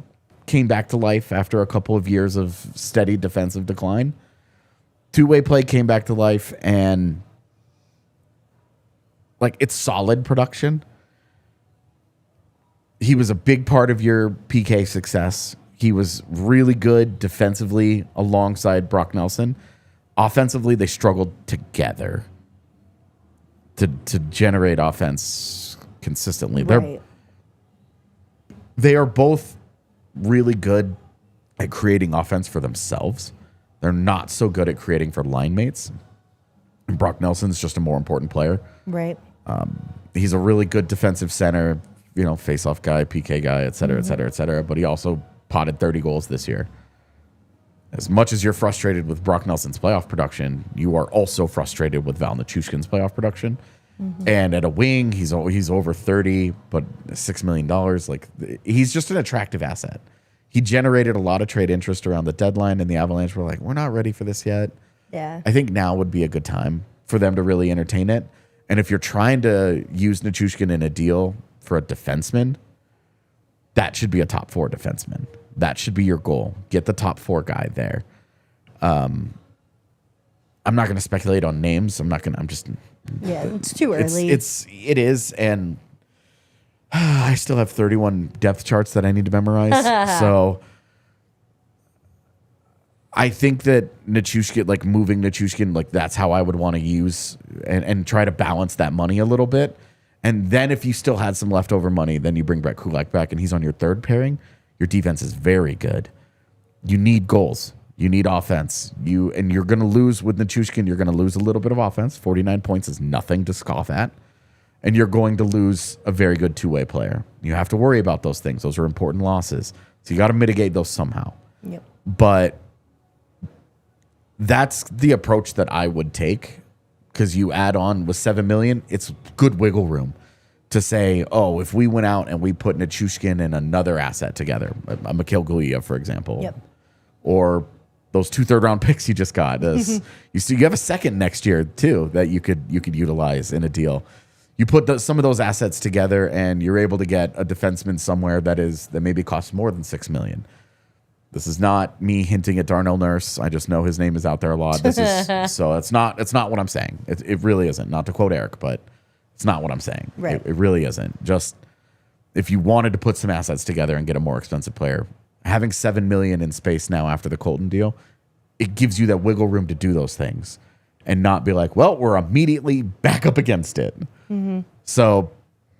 came back to life after a couple of years of steady defensive decline. Two-way play came back to life, and like it's solid production. He was a big part of your PK success. He was really good defensively alongside Brock Nelson. Offensively, they struggled together to generate offense consistently. Right. They are both really good at creating offense for themselves. They're not so good at creating for line mates. And Brock Nelson's just a more important player. Right. He's a really good defensive center, face-off guy, PK guy, et cetera, et cetera, et cetera. But he also potted 30 goals this year. As much as you're frustrated with Brock Nelson's playoff production, you are also frustrated with Val Nichushkin's playoff production. And at a wing, he's over 30, but $6 million. Like, he's just an attractive asset. He generated a lot of trade interest around the deadline, and the Avalanche were like, we're not ready for this yet. Yeah. I think now would be a good time for them to really entertain it. And if you're trying to use Nichushkin in a deal for a defenseman, that should be a top 4 defenseman. That should be your goal. Get the top 4 guy there. I'm not going to speculate on names. Yeah, it's too early. It is, and I still have 31 depth charts that I need to memorize. So I think that Nichushkin, like moving Nichushkin, like that's how I would want to use and try to balance that money a little bit. And then if you still had some leftover money, then you bring Brett Kulak back and he's on your third pairing. Your defense is very good. You need goals. You need offense. You're going to lose with Nichushkin. You're going to lose a little bit of offense. 49 points is nothing to scoff at. And you're going to lose a very good two-way player. You have to worry about those things. Those are important losses. So you got to mitigate those somehow. Yep. But that's the approach that I would take, because you add on with $7 million, it's good wiggle room to say, oh, if we went out and we put Nichushkin and another asset together, a Mikhail Gulyayev, for example, Yep. or those 2 third-round picks you just got. You have a second next year too that you could utilize in a deal. You put some of those assets together, and you're able to get a defenseman somewhere that maybe costs more than $6 million. This is not me hinting at Darnell Nurse. I just know his name is out there a lot. So it's not what I'm saying. It really isn't. Not to quote Eric, but it's not what I'm saying. Right. It really isn't. Just if you wanted to put some assets together and get a more expensive player, having $7 million in space now after the Colton deal, it gives you that wiggle room to do those things and not be like, well, we're immediately back up against it. Mm-hmm. So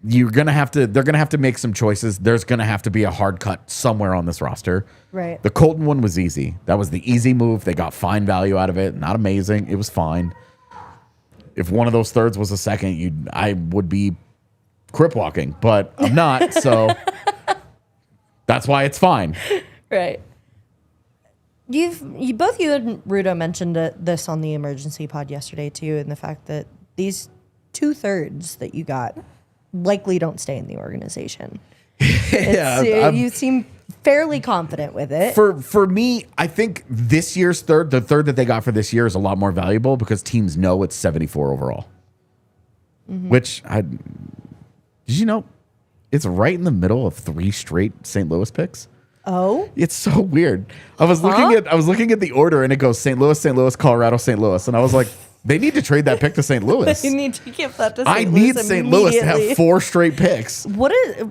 they're going to have to make some choices. There's going to have to be a hard cut somewhere on this roster. Right. The Colton one was easy. That was the easy move. They got fine value out of it. Not amazing. It was fine. If one of those thirds was a second, I would be crip walking, but I'm not. So that's why it's fine. Right. Both you and Rudo mentioned this on the emergency pod yesterday too, and the fact that these 2/3 that you got likely don't stay in the organization. You seem fairly confident with it. For me, I think this year's third, the third that they got for this year, is a lot more valuable because teams know it's 74 overall. Mm-hmm. Did you know it's right in the middle of 3 straight St. Louis picks? Oh, it's so weird. I was looking at the order, and it goes St. Louis, Colorado, St. Louis, and I was like, they need to trade that pick to St. Louis. They need to give that to St. I Louis. need St. Louis to have 4 straight picks.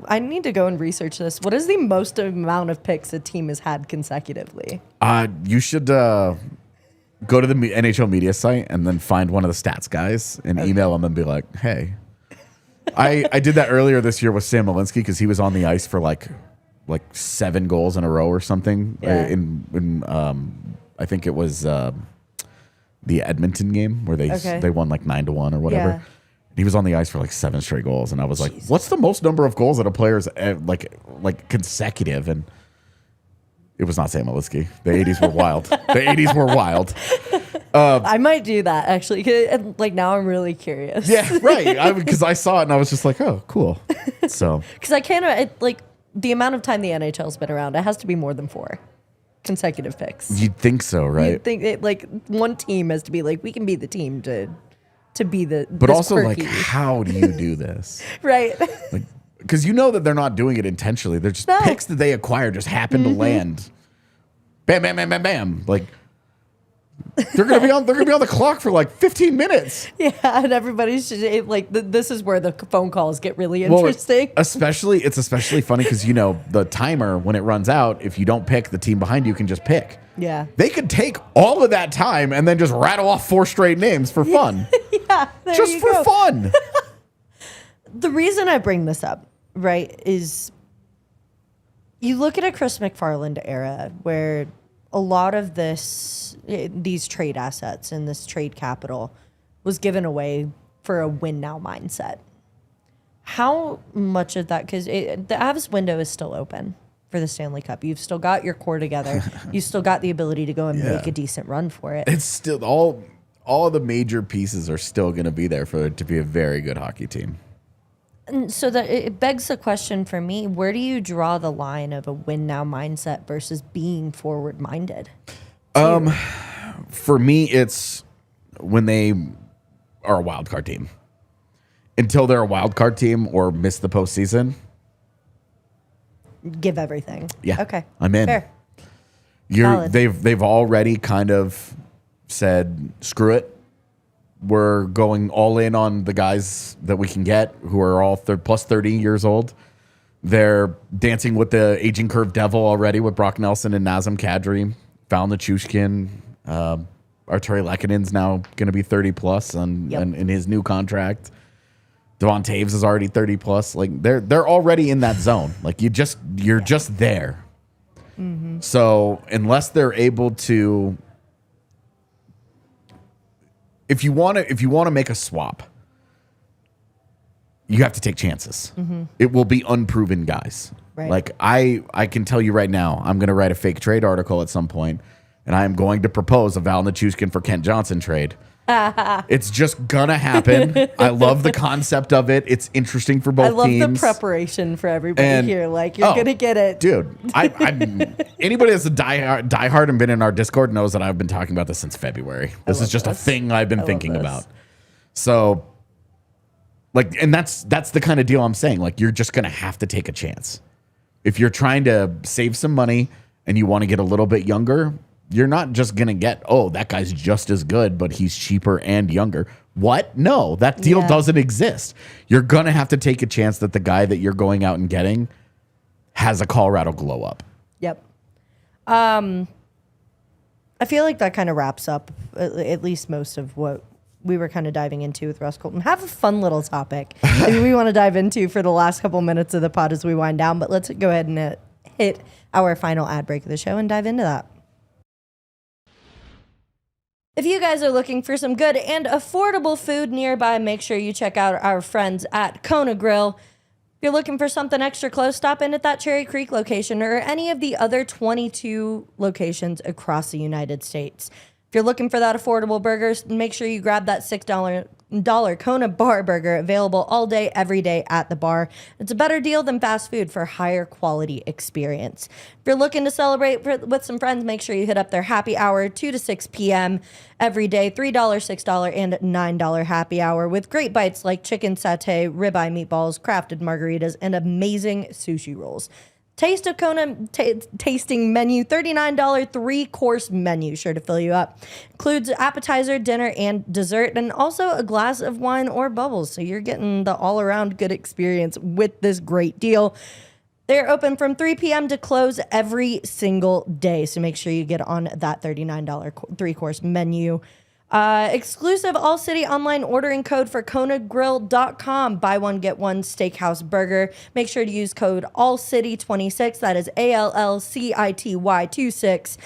I need to go and research this. What is the most amount of picks a team has had consecutively? You should go to the NHL media site and then find one of the stats guys and email them and be like, hey. I did that earlier this year with Sam Malinsky because he was on the ice for like 7 goals in a row or something. Yeah. In I think it was the Edmonton game where they won like 9-1 or whatever. Yeah. He was on the ice for like 7 straight goals, and I was like, "What's the most number of goals that a player's like consecutive?" And it was not Sam Malinsky. The 80s were wild. The 80s were wild. I might do that actually. Like now, I'm really curious. Yeah, right. Because I saw it and I was just like, "Oh, cool." So because I can't like the amount of time the NHL's been around, it has to be more than 4 consecutive picks. You'd think so, right? You'd think one team has to be like, we can be the team to to be But this also, quirky. like, how do you do this? Right. Like, because you know that they're not doing it intentionally. They're just picks that they acquire just happen to land. Bam, bam, bam, bam, bam. Like they're gonna be on the clock for like 15 minutes. Yeah, and everybody's just, like, this is where the phone calls get really interesting. It's especially funny because you know the timer when it runs out. If you don't pick, the team behind you can just pick. Yeah. They could take all of that time and then just rattle off 4 straight names for fun. Yeah, there Just you for go. fun. The reason I bring this up, right, is you look at a Chris McFarland era where a lot of these trade assets and this trade capital was given away for a win now mindset. How much of that, because the Avs window is still open for the Stanley Cup. You've still got your core together. You still got the ability to go and make a decent run for it. It's still all the major pieces are still going to be there for it to be a very good hockey team. And so that it begs the question for me, where do you draw the line of a win now mindset versus being forward minded? For me, it's when they are a wild card team. Until they're a wild card team or miss the postseason. Give everything. Yeah. Okay. I'm in. Fair. Valid. They've already kind of said, screw it. We're going all in on the guys that we can get who are all plus 30 years old. They're dancing with the aging curve devil already with Brock Nelson and Nazem Kadri. Val Nichushkin. Arturi Lekkonen's now going to be 30 plus in his new contract. Devon Taves is already 30 plus. Like they're already in that zone. Like you're just there. Mm-hmm. So unless they're able to, if you want to make a swap, you have to take chances. Mm-hmm. It will be unproven guys. Right. Like I can tell you right now, I'm going to write a fake trade article at some point, and I am going to propose a Val Nichushkin for Kent Johnson trade. It's just gonna happen. I love the concept of it. It's interesting for both teams. I love the preparation for everybody here. Like, you're gonna get it. Dude, I'm anybody that's a diehard and been in our Discord knows that I've been talking about this since February. This is just a thing I've been thinking about. So, like, and that's the kind of deal I'm saying. Like, you're just gonna have to take a chance. If you're trying to save some money and you want to get a little bit younger, you're not just going to get, oh, that guy's just as good, but he's cheaper and younger. What? No, that deal doesn't exist. You're going to have to take a chance that the guy that you're going out and getting has a Colorado glow up. Yep. I feel like that kind of wraps up at least most of what we were kind of diving into with Russ Colton. Have a fun little topic maybe we want to dive into for the last couple minutes of the pod as we wind down, but let's go ahead and hit our final ad break of the show and dive into that. If you guys are looking for some good and affordable food nearby, make sure you check out our friends at Kona Grill. If you're looking for something extra close, stop in at that Cherry Creek location or any of the other 22 locations across the United States. If you're looking for that affordable burgers, make sure you grab that $6 Kona bar burger, available all day, every day at the bar. It's a better deal than fast food for higher quality experience. If you're looking to celebrate with some friends, make sure you hit up their happy hour, 2 to 6 p.m. every day, $3, $6, and $9 happy hour with great bites like chicken satay, ribeye meatballs, crafted margaritas, and amazing sushi rolls. Taste of Kona tasting menu, $39 3-course menu, sure to fill you up. Includes appetizer, dinner, and dessert, and also a glass of wine or bubbles. So you're getting the all-around good experience with this great deal. They're open from 3 p.m. to close every single day. So make sure you get on that $39 3-course menu. Exclusive All-City online ordering code for KonaGrill.com. Buy one, get one steakhouse burger. Make sure to use code ALLCITY26. That is ALLCITY26.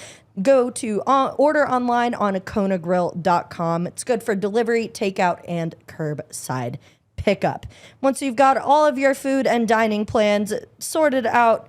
Go to order online on KonaGrill.com. It's good for delivery, takeout, and curbside pickup. Once you've got all of your food and dining plans sorted out,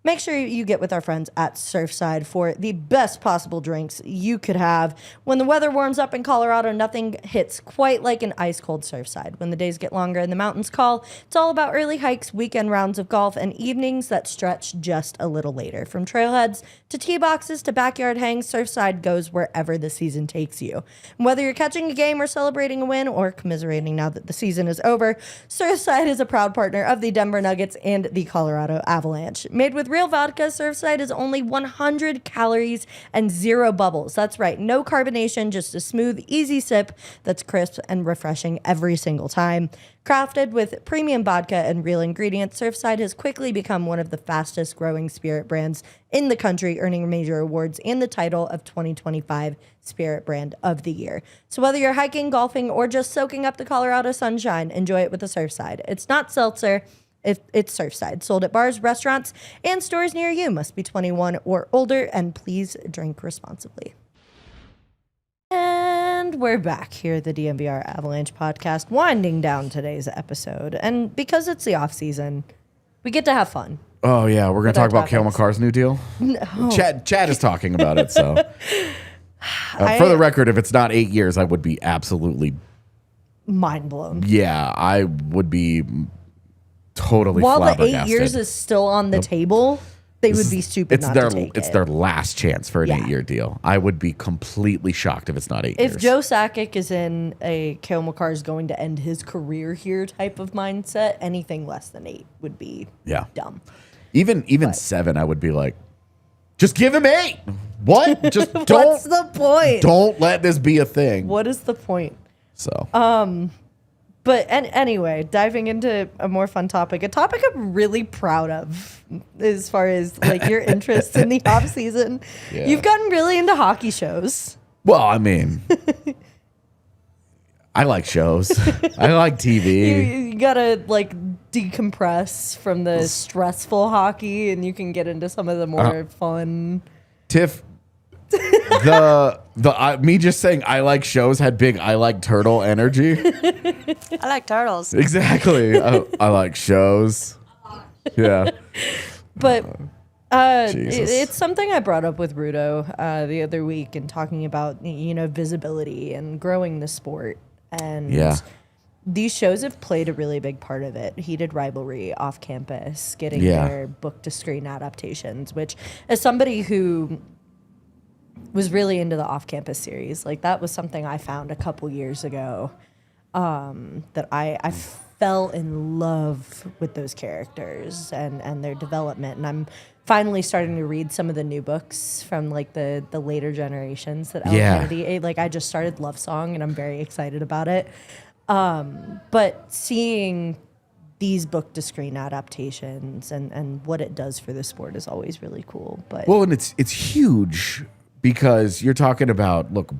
Make sure you get with our friends at Surfside for the best possible drinks you could have. When the weather warms up in Colorado, nothing hits quite like an ice-cold Surfside. When the days get longer and the mountains call, it's all about early hikes, weekend rounds of golf, and evenings that stretch just a little later. From trailheads to tee boxes to backyard hangs, Surfside goes wherever the season takes you. And whether you're catching a game or celebrating a win or commiserating now that the season is over, Surfside is a proud partner of the Denver Nuggets and the Colorado Avalanche. Made with real vodka, Surfside is only 100 calories and 0 bubbles. That's right, no carbonation, just a smooth, easy sip that's crisp and refreshing every single time. Crafted with premium vodka and real ingredients, Surfside has quickly become one of the fastest growing spirit brands in the country, earning major awards and the title of 2025 Spirit Brand of the Year. So whether you're hiking, golfing, or just soaking up the Colorado sunshine, enjoy it with a Surfside. It's not seltzer. It's Surfside, sold at bars, restaurants, and stores near you. Must be 21 or older, and please drink responsibly. And we're back here at the DNVR Avalanche podcast, winding down today's episode. And because it's the off season, we get to have fun. Oh, yeah. We're going to talk about Cale topics. Makar's new deal? No. Chad is talking about it, so. For the record, if it's not 8 years, I would be absolutely, Mind blown. yeah, I would be totally While the 8 flabbergasted. years is still on the table, they would be stupid It's not their to take it's it. their last chance for an Yeah. 8-year deal. I would be completely shocked if it's not 8 If years. Joe Sakic is in a Cale Makar is going to end his career here type of mindset, anything less than 8 would be Yeah. dumb. Even 7, I would be like, just give him 8. What? Just What's don't the point? don't let this be a thing. What is the point? So But anyway, diving into a more fun topic, a topic I'm really proud of as far as like your interest in the off season. Yeah. You've gotten really into hockey shows. well, I mean, I like shows. I like TV. You gotta like decompress from the stressful hockey, and you can get into some of the more fun. Tiff, me just saying I like shows had big I like turtle energy. I like turtles. Exactly. I like shows. Yeah. But Jesus. it's something I brought up with Rudo the other week and talking about, visibility and growing the sport. And Yeah. these shows have played a really big part of it. Heated rivalry off campus, getting Yeah. their book to screen adaptations, which as somebody who was really into the off campus series, like that was something I found a couple years ago that I fell in love with those characters and their development. And I'm finally starting to read some of the new books from like the later generations that Ellen Yeah. Kennedy, like I just started Love Song and I'm very excited about it. But seeing these book to screen adaptations and what it does for the sport is always really cool. But Well, and it's huge because you're talking about, look,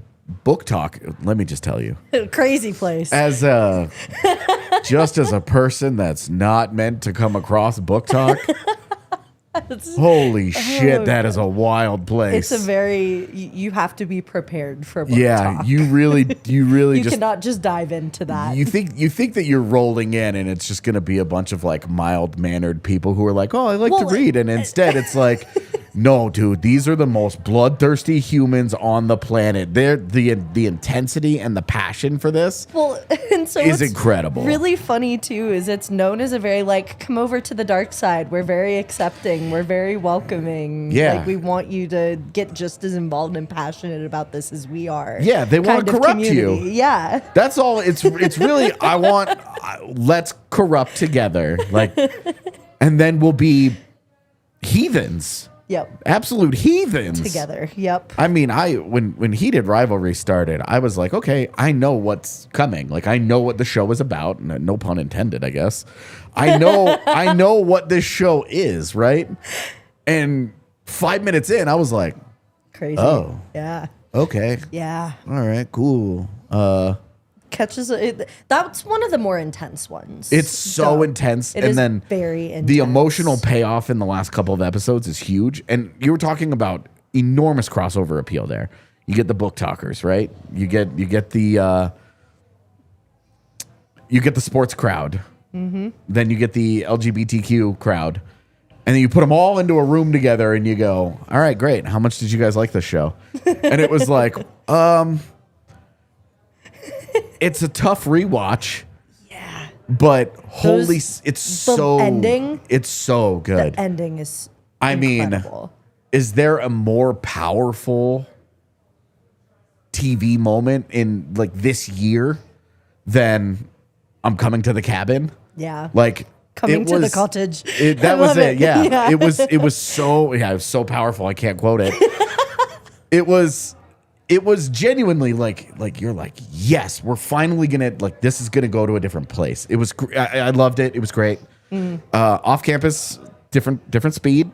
book talk. Let me just tell you, crazy place. as just as a person that's not meant to come across book talk, holy shit, that is a wild place. It's a very you have to be prepared for book yeah, talk. you really You just cannot just dive into that. you think that you're rolling in and it's just going to be a bunch of like mild mannered people who are like, oh, I like to Well, read, and instead it's like, no, dude, these are the most bloodthirsty humans on the planet. They're the intensity and the passion for this. Well, and so is what's incredible. Really funny too is it's known as a very like come over to the dark side. We're very accepting. We're very welcoming. Yeah. like we want you to get just as involved and passionate about this as we are. Yeah, they wanna kind of corrupt you. community. Yeah, That's all. It's really let's corrupt together, like, and then we'll be heathens. yep. Absolute heathens Together. Yep. I mean, when Heated Rivalry started, I was like, okay, I know what's coming. Like, I know what the show is about. No pun intended, I guess. I know what this show is, right? And 5 minutes in, I was like, Crazy. Oh. Yeah. okay, Yeah. all right, cool. Catches it. That's one of the more intense ones. It's so Though. intense, It and is then very intense. the emotional payoff in the last couple of episodes is huge. And you were talking about enormous crossover appeal there. You get the book talkers, right? You get the sports crowd. Mm-hmm. Then you get the LGBTQ crowd, And then you put them all into a room together and you go, all right, great. How much did you guys like this show? And it was like, it's a tough rewatch. Yeah. But it's so ending. It's so good. The ending is mean, incredible. is there a more powerful TV moment in like this year than I'm Coming to the Cabin? Yeah. Like Coming to the Cottage. That was it. Yeah. It was so powerful. I can't quote it. It was genuinely like you're like, yes, we're finally gonna like this is gonna go to a different place. It was I loved it. It was great. Off campus, different speed.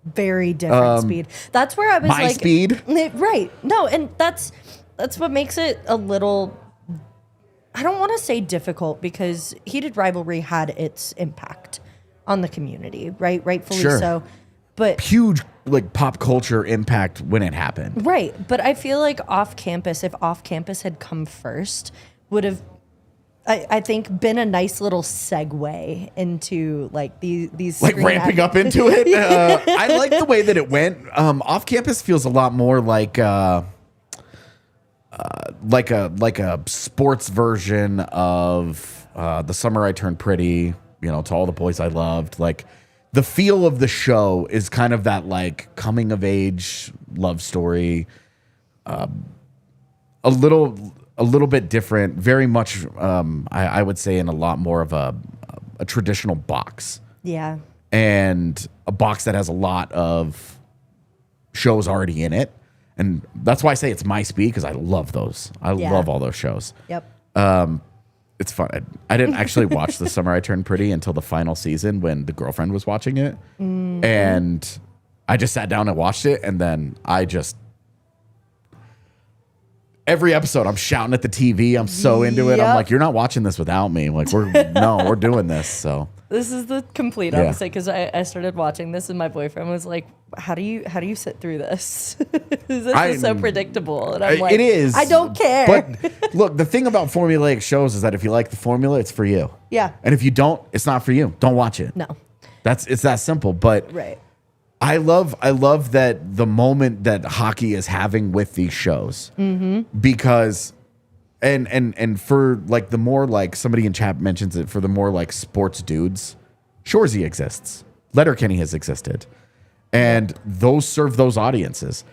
Very different speed. That's where I was my like speed. Right. No, and that's what makes it a little, I don't want to say difficult, because Heated Rivalry had its impact on the community, right? Rightfully Sure. so. But Huge like pop culture impact when it happened. right. But I feel like Off Campus, if Off Campus had come first, would have I think been a nice little segue into like these Like ramping up into it. I like the way that it went. Off Campus feels a lot more like a sports version of The Summer I Turned Pretty. You know, To All the Boys I Loved. Like the feel of the show is kind of that like coming of age love story. A little bit different, very much, I would say, in a lot more of a traditional box. Yeah. And a box that has a lot of shows already in it. And that's why I say it's my speed, because I love those. I love all those shows. Yep. It's fun. I didn't actually watch The Summer I Turned Pretty until the final season when the girlfriend was watching it. Mm-hmm. And I just sat down and watched it, and then every episode, I'm shouting at the TV. I'm so into it. I'm like, you're not watching this without me. Like, we're doing this. So this is the complete opposite, because I started watching this and my boyfriend was like, how do you sit through this? This is so predictable. And I'm like, it is. I don't care. But look, the thing about formulaic shows is that if you like the formula, it's for you. Yeah. And if you don't, it's not for you. Don't watch it. No. It's that simple. But Right. I love that the moment that hockey is having with these shows, because, and for like the more like somebody in chat mentions it, for the more like sports dudes, Shoresy exists, Letterkenny has existed, and those serve those audiences.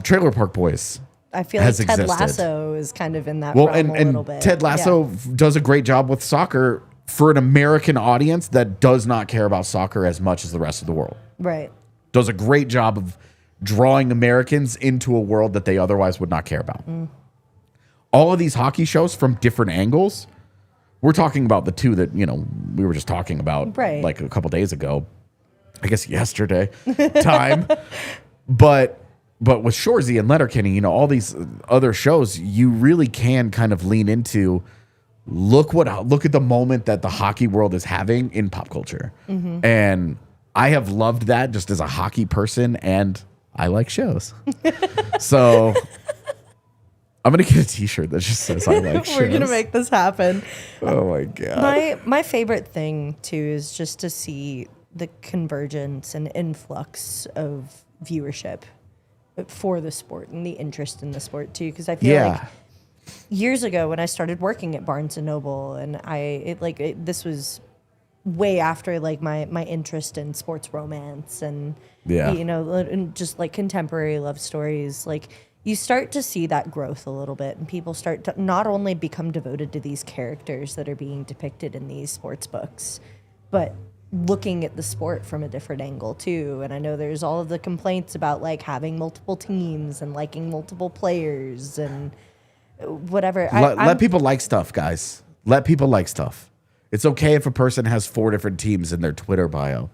Trailer Park Boys. I feel like Ted Lasso is kind of in that Well, realm a little bit. Ted Lasso does a great job with soccer for an American audience that does not care about soccer as much as the rest of the world. Right. Does a great job of drawing Americans into a world that they otherwise would not care about. All of these hockey shows from different angles. We're talking about the two that, we were just talking about like a couple days ago. I guess yesterday time. But with Shoresy and Letterkenny, all these other shows, you really can kind of lean into look at the moment that the hockey world is having in pop culture. And I have loved that just as a hockey person, and I like shows. So I'm going to get a t-shirt that just says I like shows. We're going to make this happen. Oh my God. My favorite thing too is just to see the convergence and influx of viewership for the sport and the interest in the sport too. Because I feel like years ago when I started working at Barnes and Noble, and this was way after like my interest in sports romance and and just like contemporary love stories, like you start to see that growth a little bit, and people start to not only become devoted to these characters that are being depicted in these sports books, but looking at the sport from a different angle too. And I know there's all of the complaints about like having multiple teams and liking multiple players and whatever. Let people like stuff, guys. Let people like stuff. It's okay if a person has 4 different teams in their Twitter bio.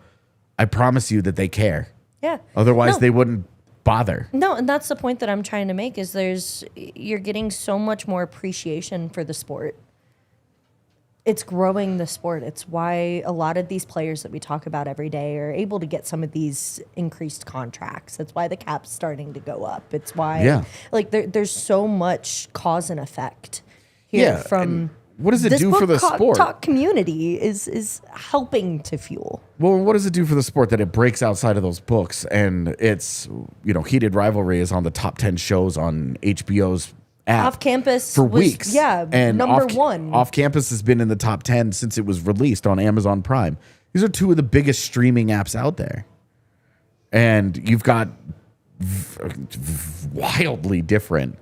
I promise you that they care. Yeah. Otherwise, they wouldn't bother. No, and that's the point that I'm trying to make is you're getting so much more appreciation for the sport. It's growing the sport. It's why a lot of these players that we talk about every day are able to get some of these increased contracts. It's why the cap's starting to go up. It's why like there's so much cause and effect here from what does it this do book for the sport? talk community is helping to fuel. Well, what does it do for the sport that it breaks outside of those books and it's, Heated Rivalry is on the top 10 shows on HBO's app Off Campus for was, weeks. yeah, and number one. Off Campus has been in the top 10 since it was released on Amazon Prime. These are two of the biggest streaming apps out there. And you've got wildly different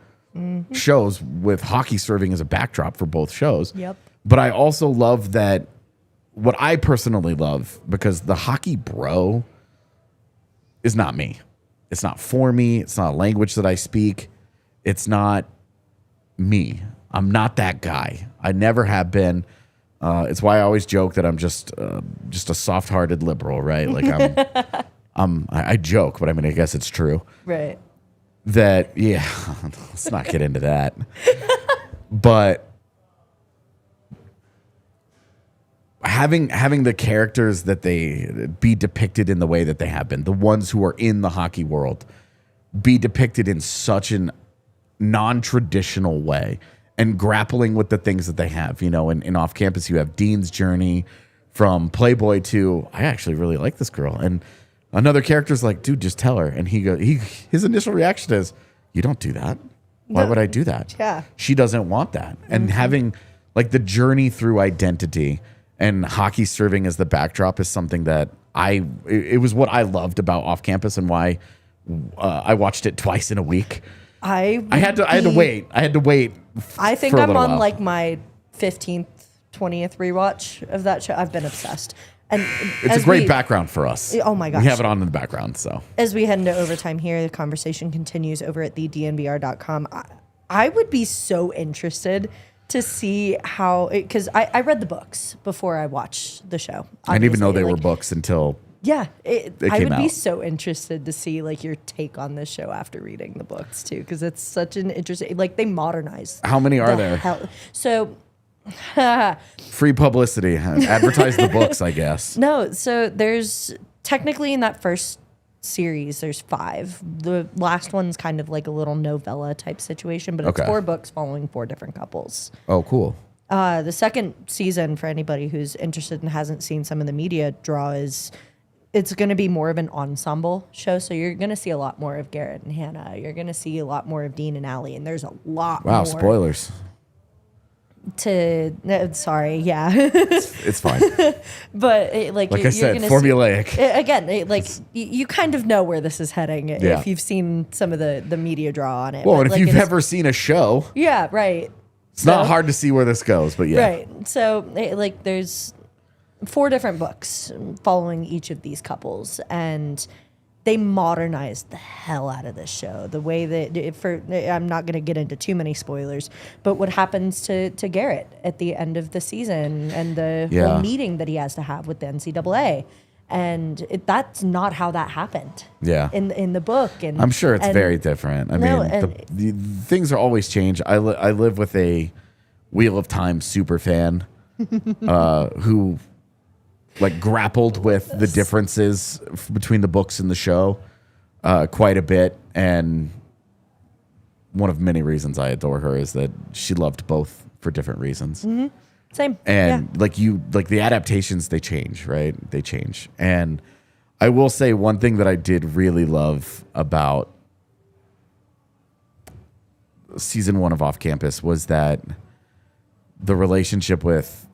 shows with hockey serving as a backdrop for both shows. Yep. But I also love that what I personally love, because the hockey bro is not me. It's not for me. It's not a language that I speak. It's not me. I'm not that guy. I never have been. It's why I always joke that I'm just a soft-hearted liberal, right? Like I joke, but I mean, I guess it's true. Right. That, yeah, let's not get into that. But having the characters that they be depicted in the way that they have been, the ones who are in the hockey world, be depicted in such an non-traditional way and grappling with the things that they have. In Off Campus, you have Dean's journey from Playboy to, I actually really like this girl. And another character's like, dude, just tell her. And his initial reaction is, you don't do that. Why would I do that? Yeah. She doesn't want that. And having like the journey through identity and hockey serving as the backdrop is something that it was what I loved about Off Campus and why I watched it twice in a week. I had to wait. I think for a I'm little on while. like my 15th, 20th rewatch of that show. I've been obsessed. And It's a great background for us. Oh my gosh. We have it on in the background. So as we head into overtime here, the conversation continues over at thednvr.com. I would be so interested to see how, because I read the books before I watched the show. I didn't even know they obviously. were books until Yeah, I came would be out. so interested to see like your take on this show after reading the books too, because it's such an interesting. Like they modernized. How many are there? So Free publicity. Advertise the books, I guess. no, so there's technically in that first series there's 5. The last one's kind of like a little novella type situation, but it's Okay. 4 books following 4 different couples. Oh, cool. The second season, for anybody who's interested and hasn't seen some of the media draw, it's going to be more of an ensemble show. So you're going to see a lot more of Garrett and Hannah. You're going to see a lot more of Dean and Allie, and there's a lot Wow, more. spoilers. Sorry, yeah. It's fine. But Like I you're said, gonna formulaic. you kind of know where this is heading Yeah. if you've seen some of the media draw on it. Well, But, and if like, you've it is- ever seen a show, yeah, right. it's not hard to see where this goes, but yeah. Right. So, there's 4 different books following each of these couples, and they modernized the hell out of this show. The way that, I'm not going to get into too many spoilers, but what happens to Garrett at the end of the season and the Yeah. whole meeting that he has to have with the NCAA. And that's not how that happened. Yeah. In the book, and I'm sure it's and- very different. I No, mean, and- the things are always change. I live with a Wheel of Time super fan who like grappled with the differences between the books and the show quite a bit. And one of many reasons I adore her is that she loved both for different reasons. Same. And Yeah. like the adaptations, they change, right? They change. And I will say one thing that I did really love about season 1 of Off Campus was that the relationship with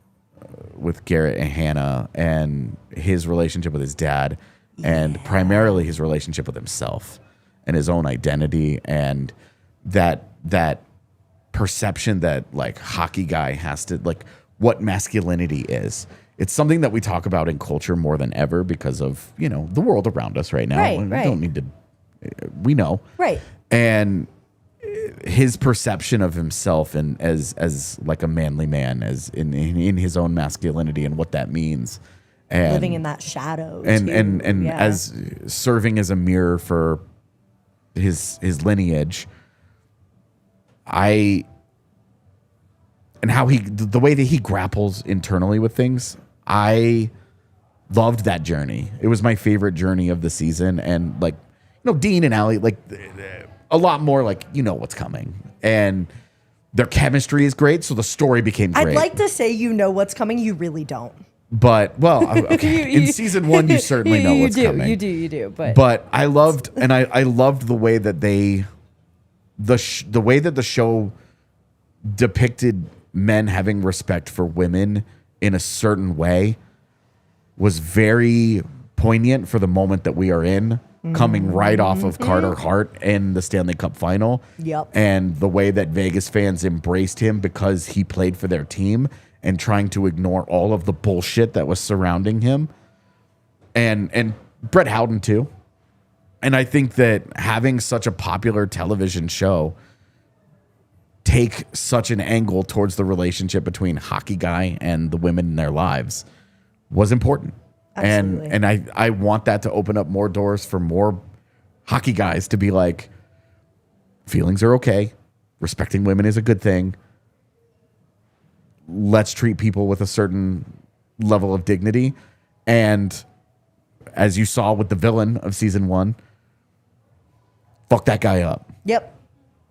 Garrett and Hannah and his relationship with his dad and primarily his relationship with himself and his own identity and that perception that like hockey guy has to like what masculinity is. It's something that we talk about in culture more than ever because of, the world around us right now. Right, We right. don't need to, we know. Right. And his perception of himself and as like a manly man, as in his own masculinity and what that means. And Living in that shadow. and too. and Yeah. as serving as a mirror for his lineage, and how the way that he grapples internally with things, I loved that journey. It was my favorite journey of the season. And like, Dean and Allie, like a lot more like, what's coming. And Their chemistry is great, so the story became great. I'd like to say you know what's coming. You really don't. But, well, okay. In season 1, you certainly know what's coming. You do. But I loved, and I loved the way that the way that the show depicted men having respect for women in a certain way was very poignant for the moment that we are in, coming right off of Carter Hart and the Stanley Cup final. Yep. And the way that Vegas fans embraced him because he played for their team and trying to ignore all of the bullshit that was surrounding him. And Brett Howden too. And I think that having such a popular television show take such an angle towards the relationship between hockey guy and the women in their lives was important. Absolutely. And I want that to open up more doors for more hockey guys to be like, feelings are okay. Respecting women is a good thing. Let's treat people with a certain level of dignity. And as you saw with the villain of season 1, fuck that guy up. Yep.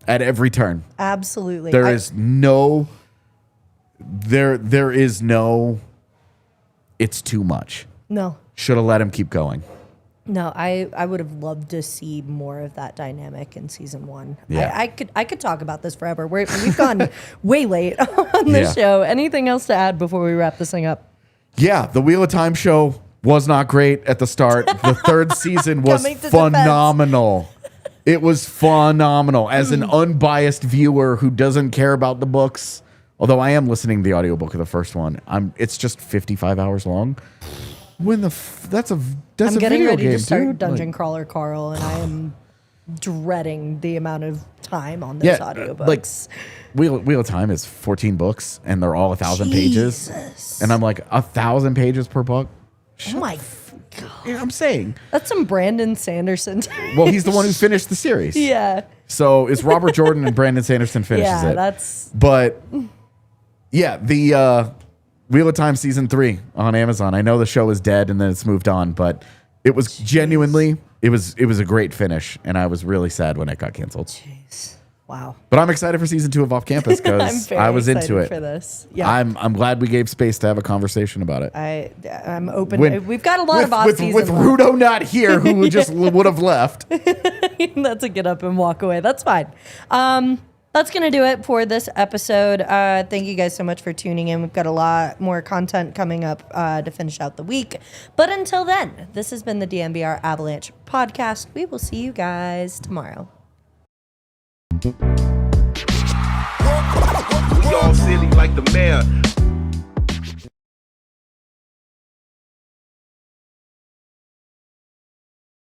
At every turn. Absolutely. There is no it's too much. No. Should have let him keep going. No, I would have loved to see more of that dynamic in season 1. Yeah. I could talk about this forever. We've gone way late on the show. Anything else to add before we wrap this thing up? Yeah, the Wheel of Time show was not great at the start. The third season was phenomenal. It was phenomenal. As an unbiased viewer who doesn't care about the books, although I am listening to the audiobook of the first one, it's just 55 hours long. That's a I'm getting video ready game, to start dude. Dungeon Crawler Carl, and I am dreading the amount of time on those audiobooks. Like Wheel of Time is 14 books, and they're all 1,000 pages. And I'm like, 1,000 pages per book? Oh my God. Yeah, I'm saying. That's some Brandon Sanderson. Well, he's the one who finished the series. Yeah. So it's Robert Jordan and Brandon Sanderson finishes it. That's... But yeah, the Wheel of Time season 3 on Amazon. I know the show is dead and then it's moved on, but it was genuinely, it was a great finish, and I was really sad when it got canceled. Jeez. Wow. But I'm excited for season 2 of Off Campus because I was into it. For this. Yeah. I'm glad we gave space to have a conversation about it. I'm open. We've got a lot of off season with Rudo not here, who just would have left. That's a get up and walk away. That's fine. That's going to do it for this episode. Thank you guys so much for tuning in. We've got a lot more content coming up to finish out the week. But until then, this has been the DNVR Avalanche podcast. We will see you guys tomorrow. We all silly like the mayor.